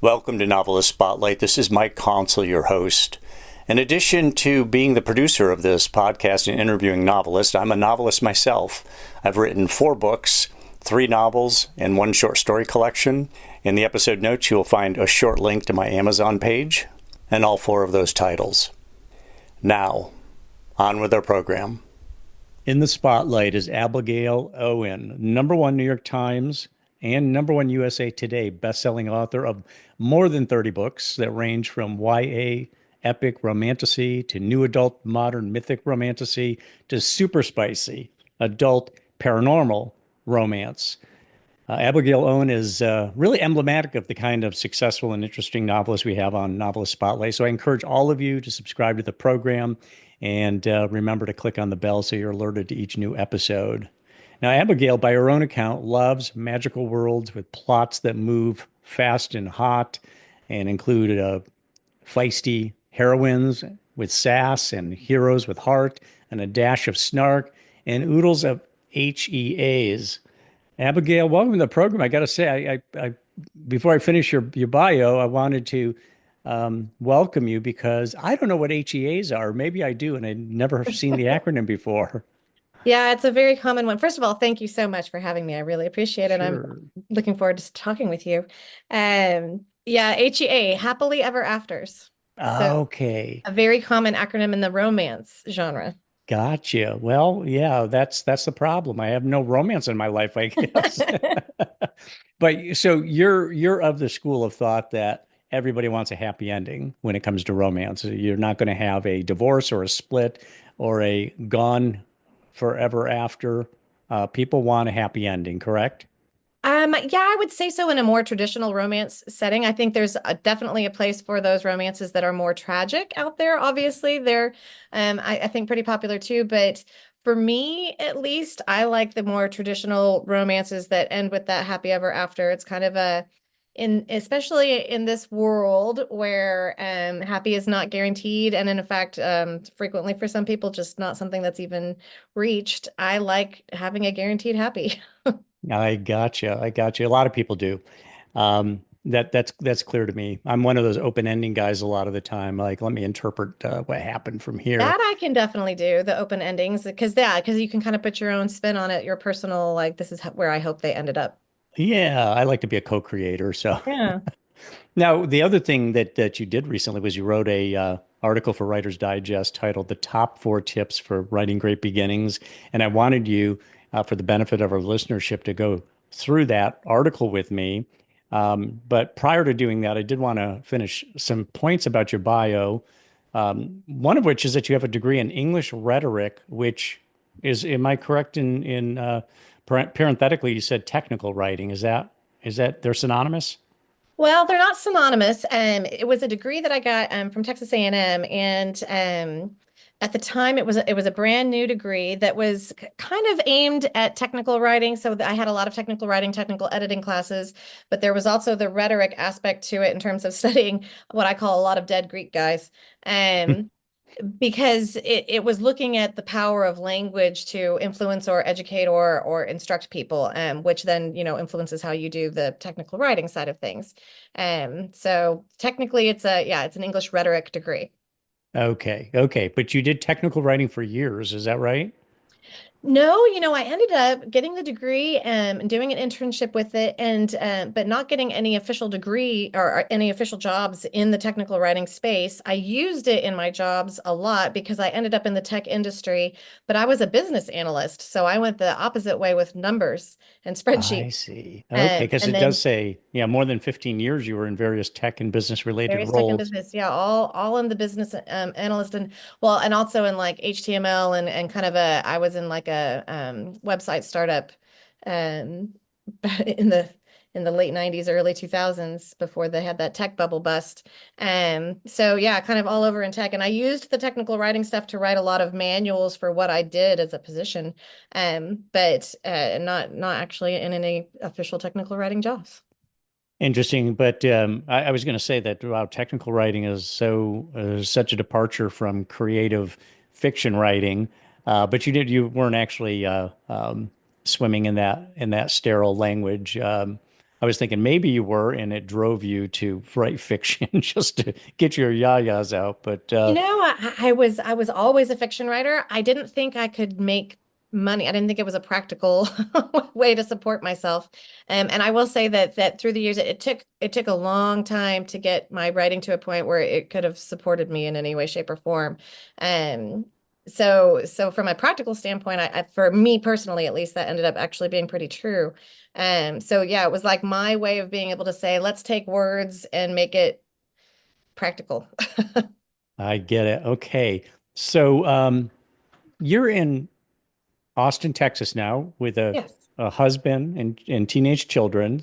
Welcome to Novelist Spotlight. This is Mike Consol, your host. In addition to being the producer of this podcast and interviewing novelists, I'm a novelist myself. I've written 4 books, 3 novels, and 1 short story collection. In the episode notes, you'll find a short link to my Amazon page and all 4 of those titles. Now, on with our program. In the spotlight is Abigail Owen, #1 New York Times and #1 USA Today best-selling author of more than 30 books that range from YA epic romantasy to new adult modern mythic romantasy to super spicy adult paranormal romance. Abigail Owen is really emblematic of the kind of successful and interesting novelists we have on Novelist Spotlight. So I encourage all of you to subscribe to the program and remember to click on the bell so you're alerted to each new episode. Now, Abigail, by her own account, loves magical worlds with plots that move fast and hot and include feisty heroines with sass and heroes with heart and a dash of snark and oodles of HEAs. Abigail, welcome to the program. I got to say, I before I finish your bio, I wanted to welcome you because I don't know what HEAs are. Maybe I do, and I never have seen the acronym before. Yeah, it's a very common one. First of all, thank you so much for having me. I really appreciate it. I'm Sure. looking forward to talking with you. Yeah, HEA, happily ever afters. So Okay. a very common acronym in the romance genre. Gotcha. Well, yeah, that's the problem. I have no romance in my life, I guess. But so you're of the school of thought that everybody wants a happy ending when it comes to romance. You're not going to have a divorce or a split or a gone forever after. People want a happy ending, correct? Yeah, I would say so in a more traditional romance setting. I think there's definitely a place for those romances that are more tragic out there. Obviously, they're, I think, pretty popular too. But for me, at least, I like the more traditional romances that end with that happy ever after. It's kind of especially in this world where happy is not guaranteed, and in fact, frequently for some people, just not something that's even reached. I like having a guaranteed happy. I gotcha. I gotcha. A lot of people do. That's clear to me. I'm one of those open-ending guys a lot of the time. Like, let me interpret what happened from here. That I can definitely do, the open endings, because you can kind of put your own spin on it, your personal, like, this is where I hope they ended up. Yeah, I like to be a co-creator. So Yeah. now the other thing that you did recently was you wrote a article for Writer's Digest titled "The Top 4 Tips for Writing Great Beginnings," and I wanted you, for the benefit of our listenership, to go through that article with me. But prior to doing that, I did want to finish some points about your bio. One of which is that you have a degree in English rhetoric, which is, am I correct in parenthetically, you said technical writing. Is that they're synonymous? Well, they're not synonymous. It was a degree that I got from Texas A&M, and at the time it was a brand new degree that was kind of aimed at technical writing. So I had a lot of technical writing, technical editing classes, but there was also the rhetoric aspect to it in terms of studying what I call a lot of dead Greek guys. Um, because it was looking at the power of language to influence or educate or instruct people, which then, influences how you do the technical writing side of things. So technically it's an English rhetoric degree. Okay, okay. But you did technical writing for years, is that right? No, I ended up getting the degree and doing an internship with it, and but not getting any official degree or any official jobs in the technical writing space. I used it in my jobs a lot because I ended up in the tech industry, but I was a business analyst, so I went the opposite way with numbers and I spreadsheets. see. Okay, because And it does then say, yeah, more than 15 years you were in various tech and business related various tech and roles. business, yeah, all in the business analyst, and well, and also in like HTML and kind of I was in like a website startup um in the late 90s, early 2000s, before they had that tech bubble bust. So yeah, kind of all over in tech, and I used the technical writing stuff to write a lot of manuals for what I did as a position, but not actually in any official technical writing jobs. Interesting, but I was going to say that wow, technical writing is such a departure from creative fiction writing. But you weren't actually swimming in that sterile language. I was thinking maybe you were, and it drove you to write fiction just to get your yayas out. But I was always a fiction writer. I didn't think I could make money. I didn't think it was a practical way to support myself. And I will say that through the years, it took a long time to get my writing to a point where it could have supported me in any way, shape, or form. Um, so from a practical standpoint, for me personally, at least, that ended up actually being pretty true. So yeah, it was like my way of being able to say, let's take words and make it practical. I get it. Okay. So you're in Austin, Texas now with Yes. a husband and teenage children.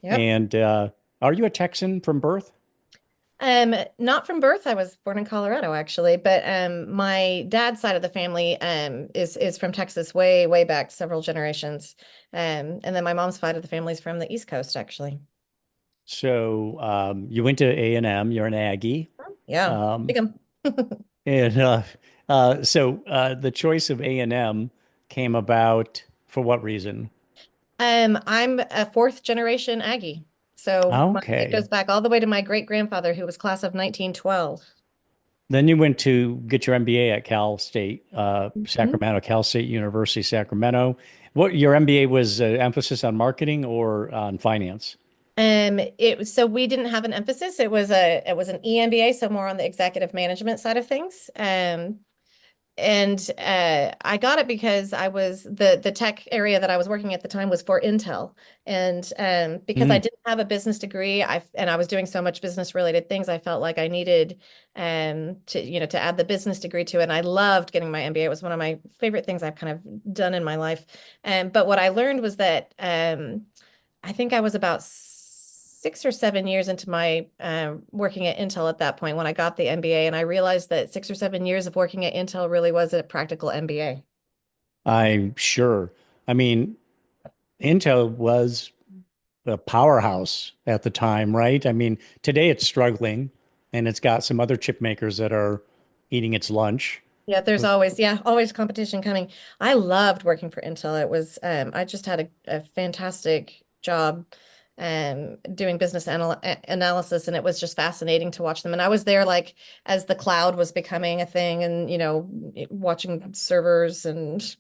Yep. And are you a Texan from birth? Not from birth. I was born in Colorado actually, but my dad's side of the family is from Texas way, way back several generations. And then my mom's side of the family is from the East Coast actually. So you went to A&M, you're an Aggie. Yeah. Um, Pick 'em. and the choice of A&M came about for what reason? I'm a fourth generation Aggie. So it Okay. goes back all the way to my great grandfather who was class of 1912. Then you went to get your MBA at Cal State, Mhm. Sacramento, Cal State University, Sacramento. What your MBA was emphasis on marketing or on finance? So we didn't have an emphasis. It was an EMBA, so more on the executive management side of things. And I got it because I was the tech area that I was working at the time was for Intel, and because I Mm, didn't have a business degree, I was doing so much business related things, I felt like I needed to add the business degree to it. And I loved getting my MBA. It was one of my favorite things I've kind of done in my life. But what I learned was that I think I was about 6 or 7 years into my working at Intel at that point when I got the MBA, and I realized that 6 or 7 years of working at Intel really was a practical MBA. I'm sure. I mean, Intel was a powerhouse at the time, right? I mean, today it's struggling and it's got some other chip makers that are eating its lunch. Yeah, there's always competition coming. I loved working for Intel. I just had a fantastic job doing business analysis, and it was just fascinating to watch them. And I was there like as the cloud was becoming a thing, and watching servers and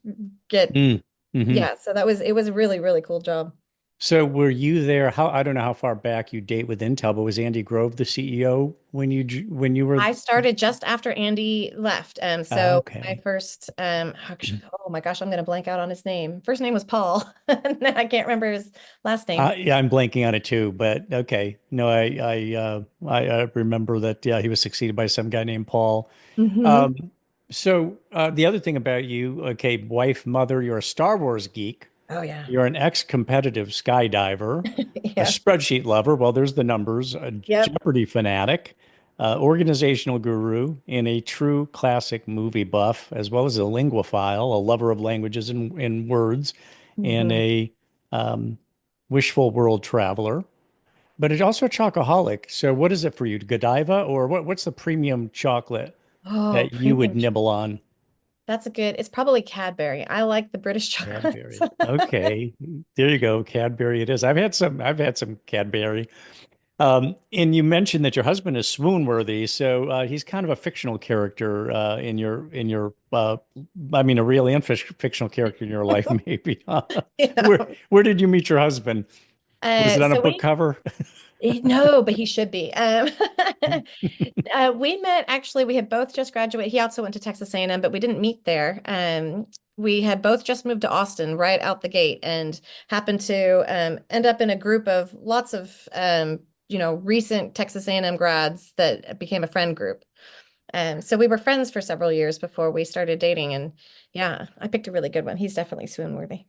get Mm. Hmm. yeah, so it was a really, really cool job. So were you there? I don't know how far back you date with Intel, but was Andy Grove the CEO when when you were? I started just after Andy left. So my Okay. first, actually, oh my gosh, I'm gonna blank out on his name. First name was Paul. And I can't remember his last name. Yeah, I'm blanking on it too, but okay. No, I remember that. Yeah, he was succeeded by some guy named Paul. Hmm. Um, the other thing about you, okay, wife, mother, you're a Star Wars geek. Oh yeah. You're an ex-competitive skydiver, a Yeah. spreadsheet lover. Well, there's the numbers, a Yep. Jeopardy fanatic, organizational guru, and a true classic movie buff, as well as a linguophile, a lover of languages and words, and Hmm. a um, wishful world traveler. But it's also a chocoholic. So, what is it for you, Godiva, or what's the premium chocolate Oh, that you would premium. nibble on? It's probably Cadbury. I like the British chocolates. Cadbury. Okay. There you go. Cadbury it is. I've had some Cadbury. And you mentioned that your husband is swoon worthy, so he's kind of a fictional character in your I mean a real and fictional character in your life, maybe. Yeah. Where did you meet your husband? Was it on a So book cover? no, but he should be. We met actually. We had both just graduated. He also went to Texas A&M, but we didn't meet there. We had both just moved to Austin right out the gate, and happened to end up in a group of lots of recent Texas A&M grads that became a friend group. So we were friends for several years before we started dating, and yeah, I picked a really good one. He's definitely swoon worthy.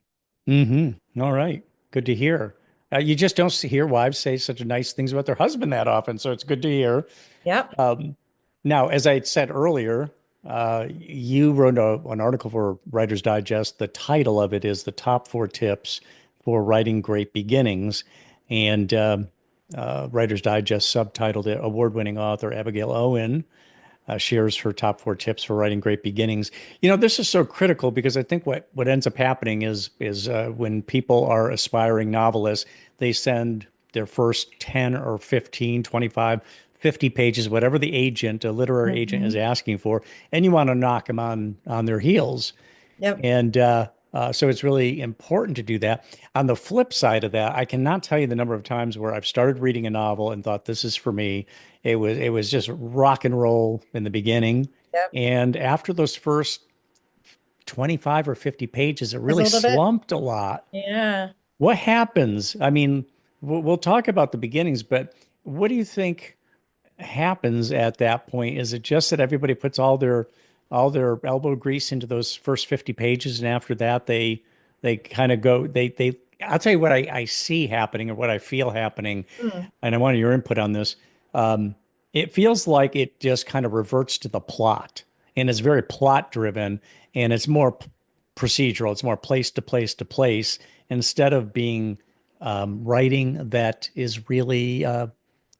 All right. Good to hear. You just don't hear wives say such nice things about their husband that often, so it's good to hear. Yep. Um, Now, as I said earlier, you wrote an article for Writer's Digest. The title of it is The Top Four Tips for Writing Great Beginnings. And Writer's Digest subtitled it Award-winning author Abigail Owen shares her top 4 tips for writing great beginnings. This is so critical because I think what ends up happening is when people are aspiring novelists, they send their first 10 or 15, 25, 50 pages, whatever the agent, a literary agent, is Mhm. asking for, and you want to knock them on their heels. Yep. And so it's really important to do that. On the flip side of that, I cannot tell you the number of times where I've started reading a novel and thought this is for me. It was just rock and roll in the beginning. Yep. And after those first 25 or 50 pages, it Just a really little bit. slumped a lot. Yeah. What happens? I mean, we'll talk about the beginnings, but what do you think happens at that point? Is it just that everybody puts all their elbow grease into those first 50 pages, and after that they kind of go they I'll tell you what I see happening or what I feel happening, Mm. and I wanted your input on this. Um, it feels like it just kind of reverts to the plot, and it's very plot driven, and it's more procedural. It's more place to place to place instead of being writing that is really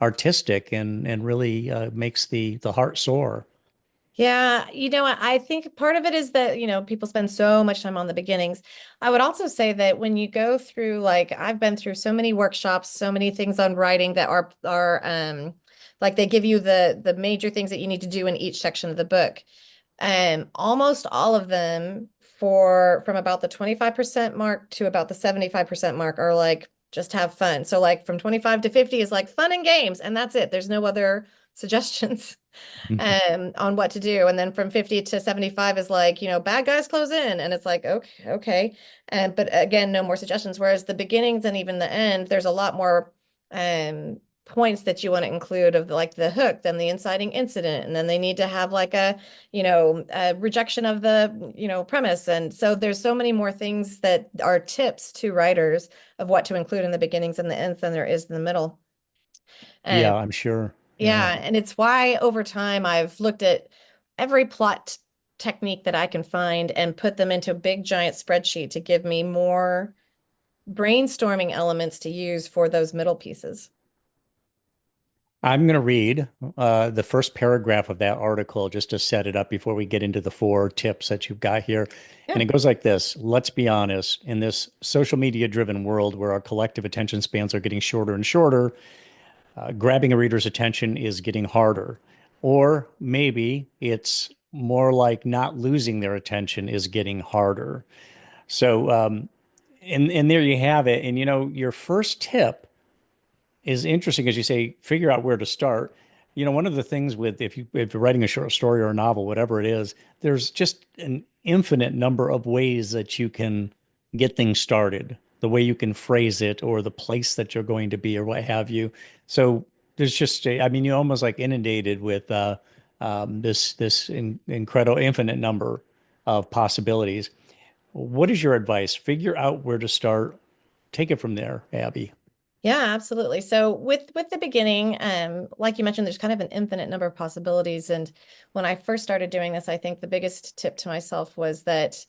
artistic and really makes the heart soar. Yeah, I think part of it is that, people spend so much time on the beginnings. I would also say that when you go through, like, I've been through so many workshops, so many things on writing that are like they give you the major things that you need to do in each section of the book. Almost all of them from about the 25% mark to about the 75% mark are like just have fun. So like from 25 to 50 is like fun and games, and that's it. There's no other suggestions on what to do. And then from 50 to 75 is like, bad guys close in. And it's like, okay, okay. But again, no more suggestions. Whereas the beginnings and even the end, there's a lot more points that you want to include of like the hook, then the inciting incident, and then they need to have like a rejection of the, premise. And so there's so many more things that are tips to writers of what to include in the beginnings and the ends than there is in the middle. Um, Yeah, I'm sure. Yeah. yeah, and it's why over time I've looked at every plot technique that I can find and put them into a big giant spreadsheet to give me more brainstorming elements to use for those middle pieces. I'm going to read the first paragraph of that article just to set it up before we get into the 4 tips that you've got here. Yeah. And it goes like this. Let's be honest, in this social media driven world where our collective attention spans are getting shorter and shorter, grabbing a reader's attention is getting harder. Or maybe it's more like not losing their attention is getting harder. So, and there you have it. And your first tip is interesting, as you say, figure out where to start. One of the things with if you're writing a short story or a novel, whatever it is, there's just an infinite number of ways that you can get things started, the way you can phrase it, or the place that you're going to be, or what have you. So there's just, I mean, you're almost like inundated with this incredible infinite number of possibilities. What is your advice? Figure out where to start. Take it from there, Abby. Yeah, absolutely. So with the beginning, like you mentioned, there's kind of an infinite number of possibilities. And when I first started doing this, I think the biggest tip to myself was that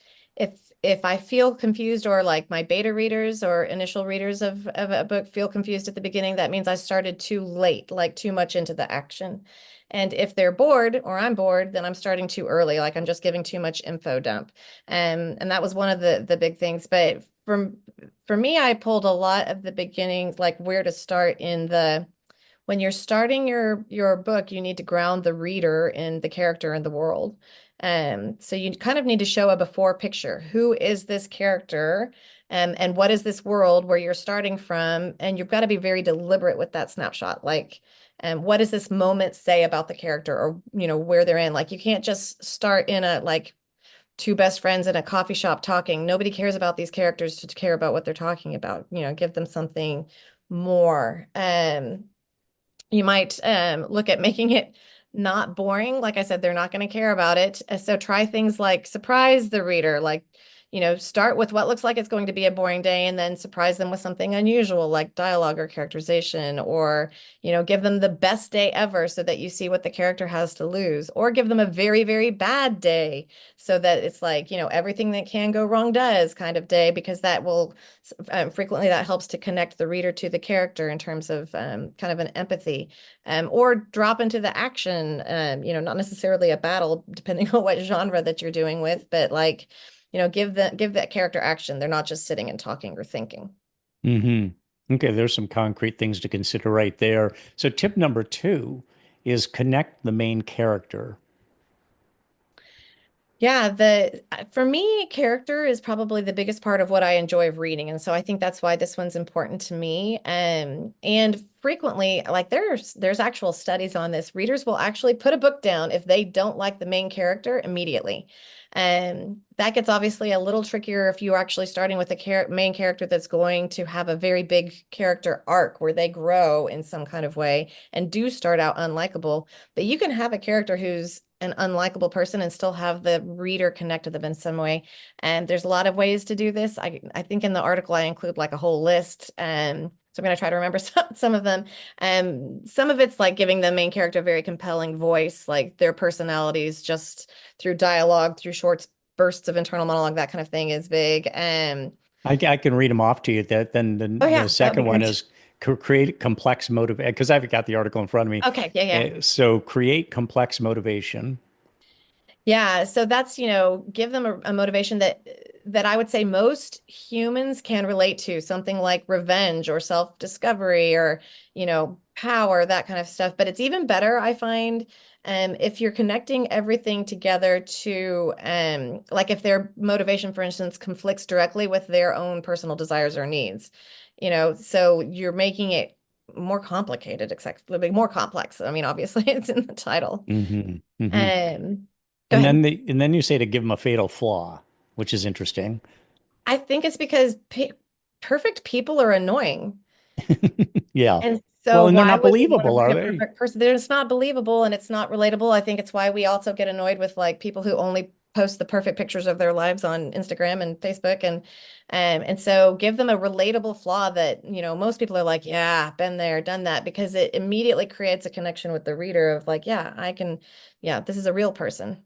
if I feel confused, or like my beta readers or initial readers of a book feel confused at the beginning, that means I started too late, like too much into the action. And if they're bored or I'm bored, then I'm starting too early, like I'm just giving too much info dump. And that was one of the big things. But for me, I pulled a lot of the beginnings, like where to start in when you're starting your book, you need to ground the reader in the character and the world. So you kind of need to show a before picture. Who is this character? And what is this world where you're starting from? And you've got to be very deliberate with that snapshot. Like, what does this moment say about the character, or, where they're in? Like, you can't just start in a like two best friends in a coffee shop talking. Nobody cares about these characters to care about what they're talking about. Give them something more. You might look at making it not boring. Like I said, they're not going to care about it. So try things like surprise the reader, like start with what looks like it's going to be a boring day and then surprise them with something unusual like dialogue or characterization, or, give them the best day ever so that you see what the character has to lose, or give them a very, very bad day so that it's like, everything that can go wrong does kind of day, because that will frequently that helps to connect the reader to the character in terms of kind of an empathy, or drop into the action, not necessarily a battle, depending on what genre that you're doing with, but like, give that character action. They're not just sitting and talking or thinking. Hmm. Okay, there's some concrete things to consider right there. So tip number two is connect the main character. Yeah, the for me, character is probably the biggest part of what I enjoy of reading. And so I think that's why this one's important to me. And frequently, like there's actual studies on this. Readers will actually put a book down if they don't like the main character immediately. And that gets obviously a little trickier if you're actually starting with a main character that's going to have a very big character arc where they grow in some kind of way and do start out unlikable. But you can have a character who's an unlikable person and still have the reader connect to them in some way. And there's a lot of ways to do this. I think in the article I include like a whole list. So I'm going to try to remember some of them. Some of it's like giving the main character a very compelling voice, like their personalities just through dialogue, through short bursts of internal monologue, that kind of thing is big. I can read them off to you. That then Oh the yeah, that would be second one great. is create complex motive, because I've got the article in front of me. Okay, yeah, yeah. So create complex motivation. Yeah, so that's, give them a motivation that I would say most humans can relate to, something like revenge or self-discovery or, power, that kind of stuff. But it's even better, I find, if you're connecting everything together to, like if their motivation, for instance, conflicts directly with their own personal desires or needs, so you're making it more complicated, exactly, more complex. I mean, obviously, it's in the title. Hmm. Hmm. Um, Go ahead. And then you say to give them a fatal flaw, which is interesting. I think it's because perfect people are annoying. Yeah. And Well, so and they're why not would we want to believable, bring are a they? perfect person? They're just not believable and it's not relatable. I think it's why we also get annoyed with like people who only post the perfect pictures of their lives on Instagram and Facebook, and so give them a relatable flaw that, most people are like, yeah, been there, done that, because it immediately creates a connection with the reader of like, yeah, yeah, this is a real person.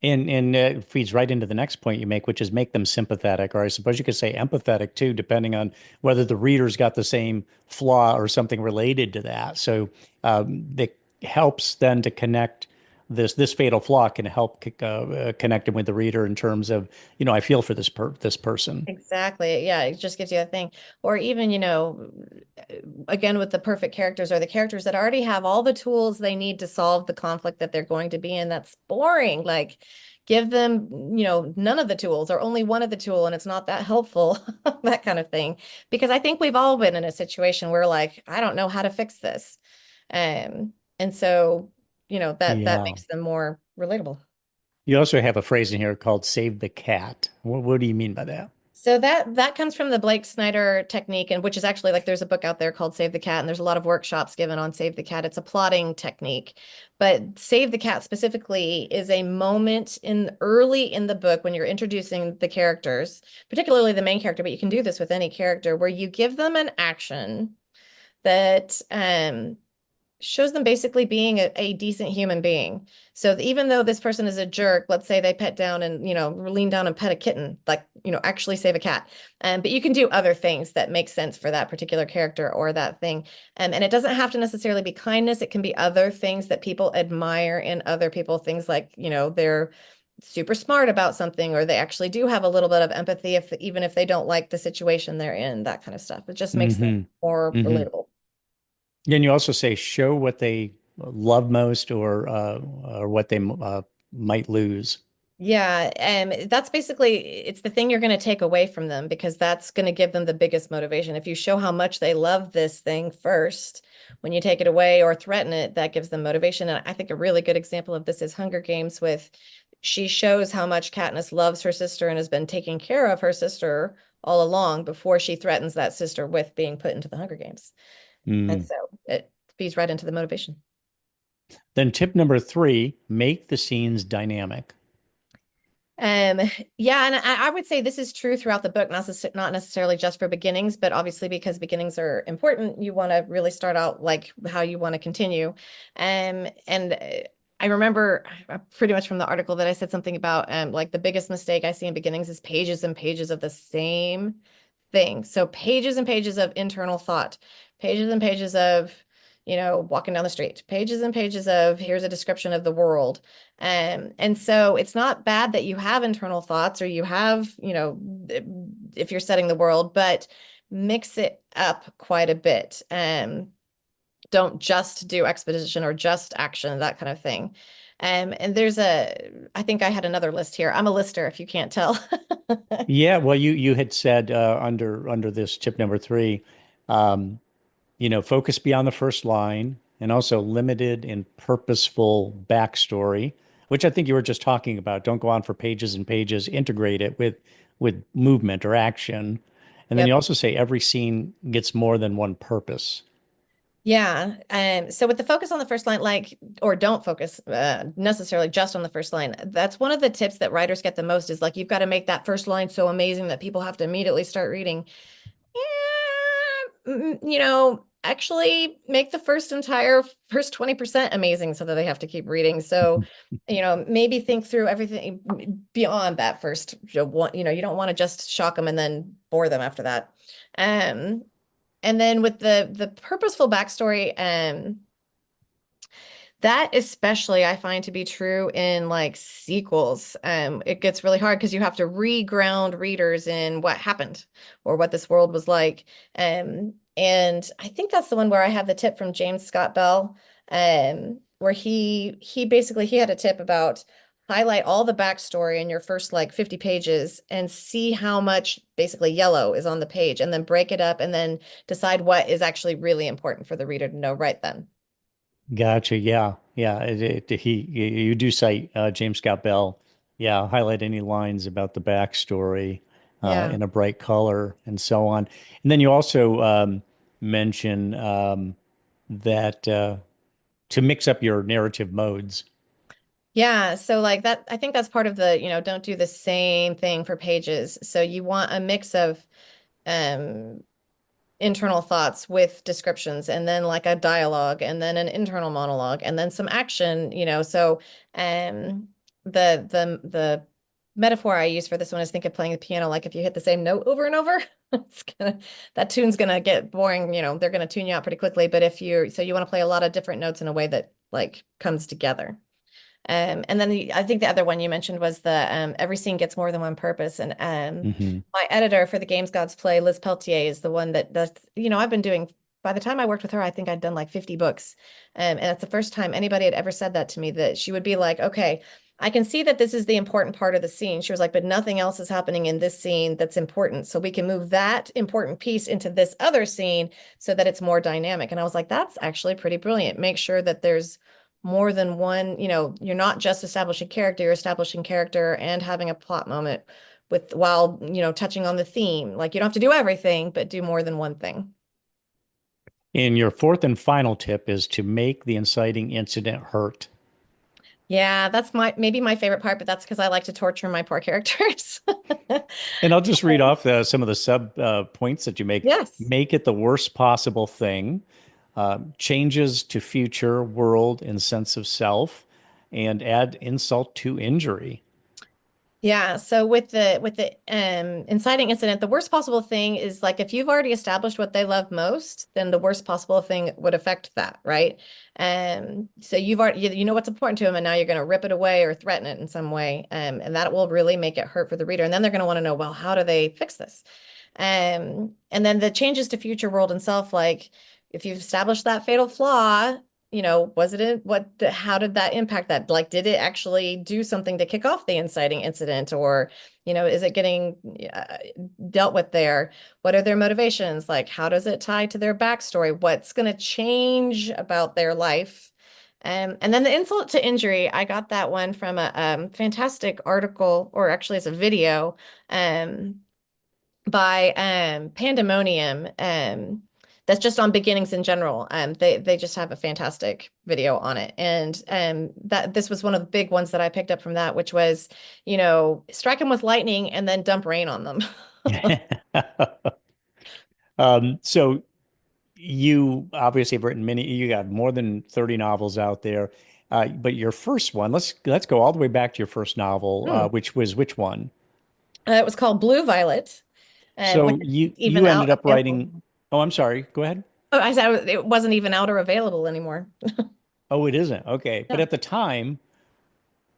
And it feeds right into the next point you make, which is make them sympathetic, or I suppose you could say empathetic too, depending on whether the reader's got the same flaw or something related to that. So that helps then to connect this fatal flaw can help connect them with the reader in terms of, I feel for this person. Exactly. Yeah, it just gives you a thing. Or even, again, with the perfect characters or the characters that already have all the tools they need to solve the conflict that they're going to be in, that's boring. Like, give them, none of the tools or only one of the tool, and it's not that helpful, that kind of thing. Because I think we've all been in a situation where like, I don't know how to fix this. And so, that Yeah. makes them more relatable. You also have a phrase in here called save the cat. What do you mean by that? So that comes from the Blake Snyder technique, and which is actually like there's a book out there called Save the Cat, and there's a lot of workshops given on Save the Cat. It's a plotting technique, but Save the Cat specifically is a moment in early in the book when you're introducing the characters, particularly the main character, but you can do this with any character, where you give them an action that shows them basically being a decent human being. So even though this person is a jerk, let's say they pet down and, lean down and pet a kitten, like, actually save a cat. But you can do other things that make sense for that particular character or that thing. And it doesn't have to necessarily be kindness. It can be other things that people admire in other people, things like, they're super smart about something, or they actually do have a little bit of empathy, even if they don't like the situation they're in, that kind of stuff. It just makes them Hmm. more Hmm. relatable. And you also say show what they love most or what they might lose. Yeah, that's basically it's the thing you're going to take away from them, because that's going to give them the biggest motivation. If you show how much they love this thing first, when you take it away or threaten it, that gives them motivation. And I think a really good example of this is Hunger Games, with she shows how much Katniss loves her sister and has been taking care of her sister all along before she threatens that sister with being put into the Hunger Games. And Mm. so it feeds right into the motivation. Then tip number three, make the scenes dynamic. Um, yeah, and I would say this is true throughout the book, not necessarily just for beginnings, but obviously because beginnings are important, you want to really start out like how you want to continue. And I remember pretty much from the article that I said something about like the biggest mistake I see in beginnings is pages and pages of the same thing. So pages and pages of internal thought, pages and pages of, walking down the street, pages and pages of here's a description of the world. And so it's not bad that you have internal thoughts or you have, if you're setting the world, but mix it up quite a bit. Don't just do exposition or just action, that kind of thing. And I think I had another list here. I'm a lister, if you can't tell. Yeah, well, you had said under this tip number three, um, focus beyond the first line and also limited and purposeful backstory, which I think you were just talking about. Don't go on for pages and pages. Integrate it with movement or action, and then you Yep. also say every scene gets more than one purpose. Yeah. So with the focus on the first line, or don't focus necessarily just on the first line. That's one of the tips that writers get the most is like, you've got to make that first line so amazing that people have to immediately start reading. Actually make the first 20% amazing so that they have to keep reading. So, maybe think through everything beyond that first one. You don't want to just shock them and then bore them after that. Um, and then with the purposeful backstory, that especially I find to be true in like sequels. It gets really hard because you have to re-ground readers in what happened or what this world was like. And I think that's the one where I have the tip from James Scott Bell, where he basically he had a tip about highlight all the backstory in your first like 50 pages and see how much basically yellow is on the page, and then break it up and then decide what is actually really important for the reader to know right then. Gotcha. Yeah. Yeah. You do cite James Scott Bell. Yeah. Highlight any lines about the backstory Yeah. in a bright color and so on. And then you also mention that to mix up your narrative modes. Yeah, so like that, I think that's part of the, don't do the same thing for pages. So you want a mix of um internal thoughts with descriptions, and then like a dialogue, and then an internal monologue, and then some action, so um the metaphor I use for this one is, think of playing the piano, like if you hit the same note over and over, it's gonna that tune's gonna get boring, they're gonna tune you out pretty quickly. But if you're so you want to play a lot of different notes in a way that like comes together. And then I think the other one you mentioned was the every scene gets more than one purpose. And Hmm. my editor for the Games Gods play, Liz Peltier, is the one that's, I've been doing, by the time I worked with her, I think I'd done like 50 books. And it's the first time anybody had ever said that to me, that she would be like, okay, I can see that this is the important part of the scene. She was like, but nothing else is happening in this scene that's important. So we can move that important piece into this other scene so that it's more dynamic. And I was like, that's actually pretty brilliant. Make sure that there's more than one, you're not just establishing character, you're establishing character and having a plot moment while, touching on the theme. Like, you don't have to do everything, but do more than one thing. And your fourth and final tip is to make the inciting incident hurt. Yeah, that's maybe my favorite part, but that's because I like to torture my poor characters. And I'll just read off some of the sub points that you make. Yes. Make it the worst possible thing. Changes to future, world, and sense of self, and add insult to injury. Yeah, so with the inciting incident, the worst possible thing is like if you've already established what they love most, then the worst possible thing would affect that, right? So you've already you know what's important to them, and now you're going to rip it away or threaten it in some way, and that will really make it hurt for the reader. And then they're going to want to know, well, how do they fix this? And then the changes to future world and self, like if you've established that fatal flaw, was it how did that impact that? Like, did it actually do something to kick off the inciting incident? Or, is it getting dealt with there? What are their motivations? Like, how does it tie to their backstory? What's going to change about their life? And then the insult to injury, I got that one from a fantastic article, or actually it's a video, by Pandemonium, that's just on beginnings in general. They just have a fantastic video on it. And that this was one of the big ones that I picked up from that, which was, strike them with lightning and then dump rain on them. So you obviously have written many, you got more than 30 novels out there. But your first one, let's go all the way back to your first novel, Hmm. which was which one? It was called Blue Violet, which So is you even ended out up available. writing, oh, I'm sorry, go ahead. Oh, I said it wasn't even out or available anymore. Oh, it isn't. Okay. But Yeah. at the time,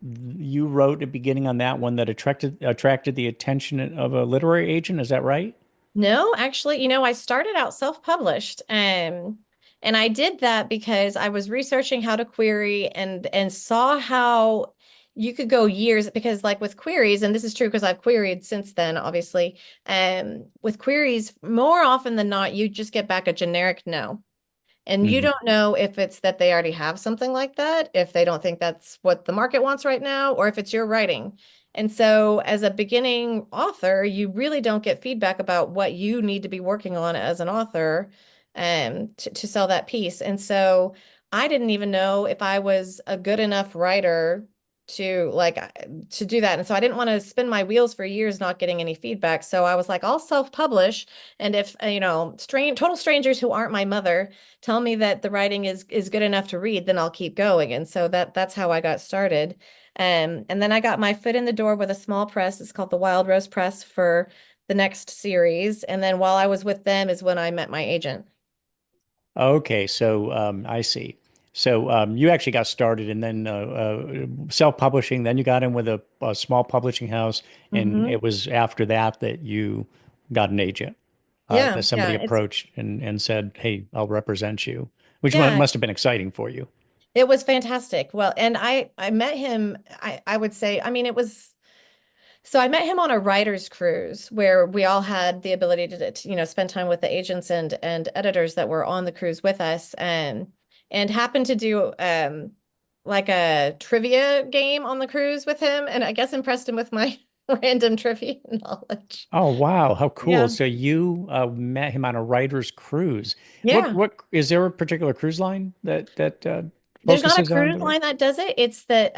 you wrote a beginning on that one that attracted the attention of a literary agent. Is that right? No, actually, I started out self-published. And I did that because I was researching how to query and saw how you could go years because like with queries, and this is true because I've queried since then, obviously. With queries, more often than not, you just get back a generic no. And you Hmm. don't know if it's that they already have something like that, if they don't think that's what the market wants right now, or if it's your writing. And so, as a beginning author, you really don't get feedback about what you need to be working on as an author to sell that piece. And so, I didn't even know if I was a good enough writer to do that. And so I didn't want to spin my wheels for years not getting any feedback. So I was like, I'll self-publish. And if, total strangers who aren't my mother tell me that the writing is good enough to read, then I'll keep going. And so that's how I got started. And then I got my foot in the door with a small press. It's called the Wild Rose Press for the next series. And then while I was with them is when I met my agent. Okay, so I see. So you actually got started and then self-publishing. Then you got in with a small publishing house, and Hmm. it was after that that you got an agent. Yeah, That somebody yeah, approached and said, "Hey, I'll represent you," which yeah, must have been exciting for you. it was fantastic. Well, and I met him, I would say, I mean, it was so I met him on a writer's cruise where we all had the ability to spend time with the agents and editors that were on the cruise with us and happened to do like a trivia game on the cruise with him and I guess impressed him with my random trivia knowledge. Oh, wow, how cool! Yeah. So you met him on a writer's cruise. Yeah. What is there a particular cruise line that There's not a focuses on cruise the? line that does it. It's that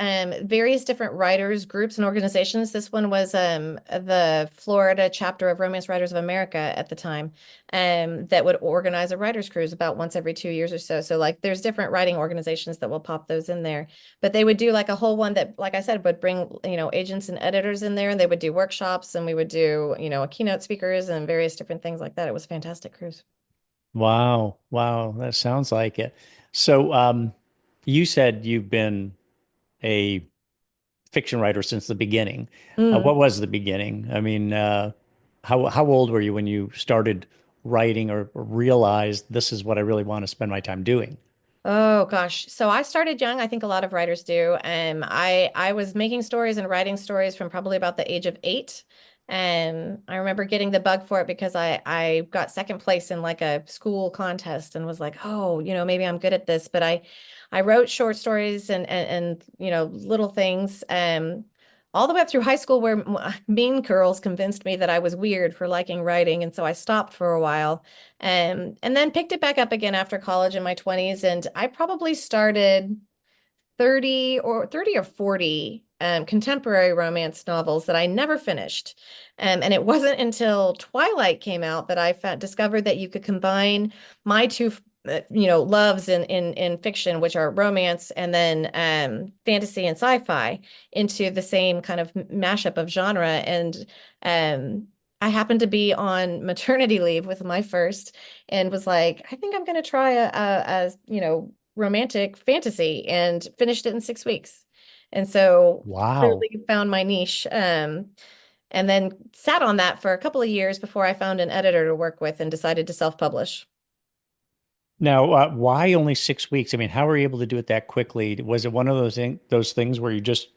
various different writers, groups, and organizations. This one was the Florida chapter of Romance Writers of America at the time, that would organize a writers cruise about once every 2 years or so. So like there's different writing organizations that will pop those in there. But they would do like a whole one that, like I said, would bring, agents and editors in there and they would do workshops and we would do, a keynote speakers and various different things like that. It was a fantastic cruise. Wow, wow, that sounds like it. So, you said you've been a fiction writer since the beginning. Mm. What was the beginning? I mean, how old were you when you started writing or realized this is what I really want to spend my time doing? Oh gosh. So I started young. I think a lot of writers do. I was making stories and writing stories from probably about the age of 8. I remember getting the bug for it because I got second place in like a school contest and was like, oh, maybe I'm good at this. But I wrote short stories and little things all the way up through high school where Mean Girls convinced me that I was weird for liking writing, and so I stopped for a while. And then picked it back up again after college in my 20s. And I probably started 30 or 40 contemporary romance novels that I never finished. And it wasn't until Twilight came out that discovered that you could combine my two, loves in fiction, which are romance and then fantasy and sci-fi, into the same kind of mashup of genre. And I happened to be on maternity leave with my first, and was like, I think I'm going to try a romantic fantasy and finished it in 6 weeks. And so Wow. clearly found my niche. And then sat on that for a couple of years before I found an editor to work with and decided to self-publish. Now, why only 6 weeks? I mean, how were you able to do it that quickly? Was it one of those things where you just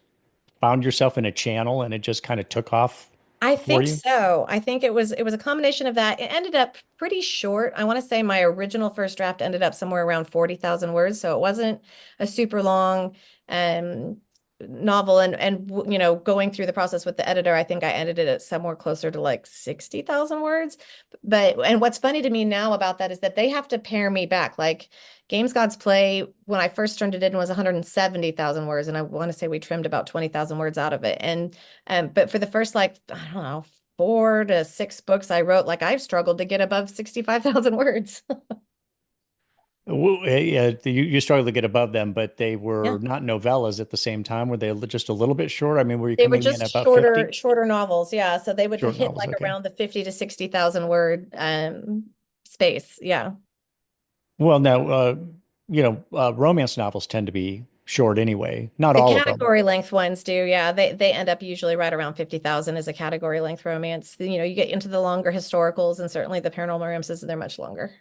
found yourself in a channel and it just kind of took off I for think you? so. I think it was a combination of that. It ended up pretty short. I want to say my original first draft ended up somewhere around 40,000 words, so it wasn't a super long. Um, novel and you know, going through the process with the editor, I think I edited it somewhere closer to like 60,000 words. But and what's funny to me now about that is that they have to pare me back. Like Games God's Play, when I first turned it in, was 170,000 words, and I want to say we trimmed about 20,000 words out of it. And but for the first like I don't know 4 to 6 books I wrote, like I've struggled to get above 65,000 words. Well, yeah, you struggled to get above them, but they Yeah. were not novellas at the same time. Were they just a little bit short? I mean, were you They were coming in just at about 50? shorter novels. Yeah. So they would Short hit novels, like okay. around the 50 to 60,000 word space. Yeah. Well, now, romance novels tend to be short anyway. Not The all of them. category length ones do. Yeah. They end up usually right around 50,000 as a category length romance. You know, you get into the longer historicals and certainly the paranormal romances, they're much longer.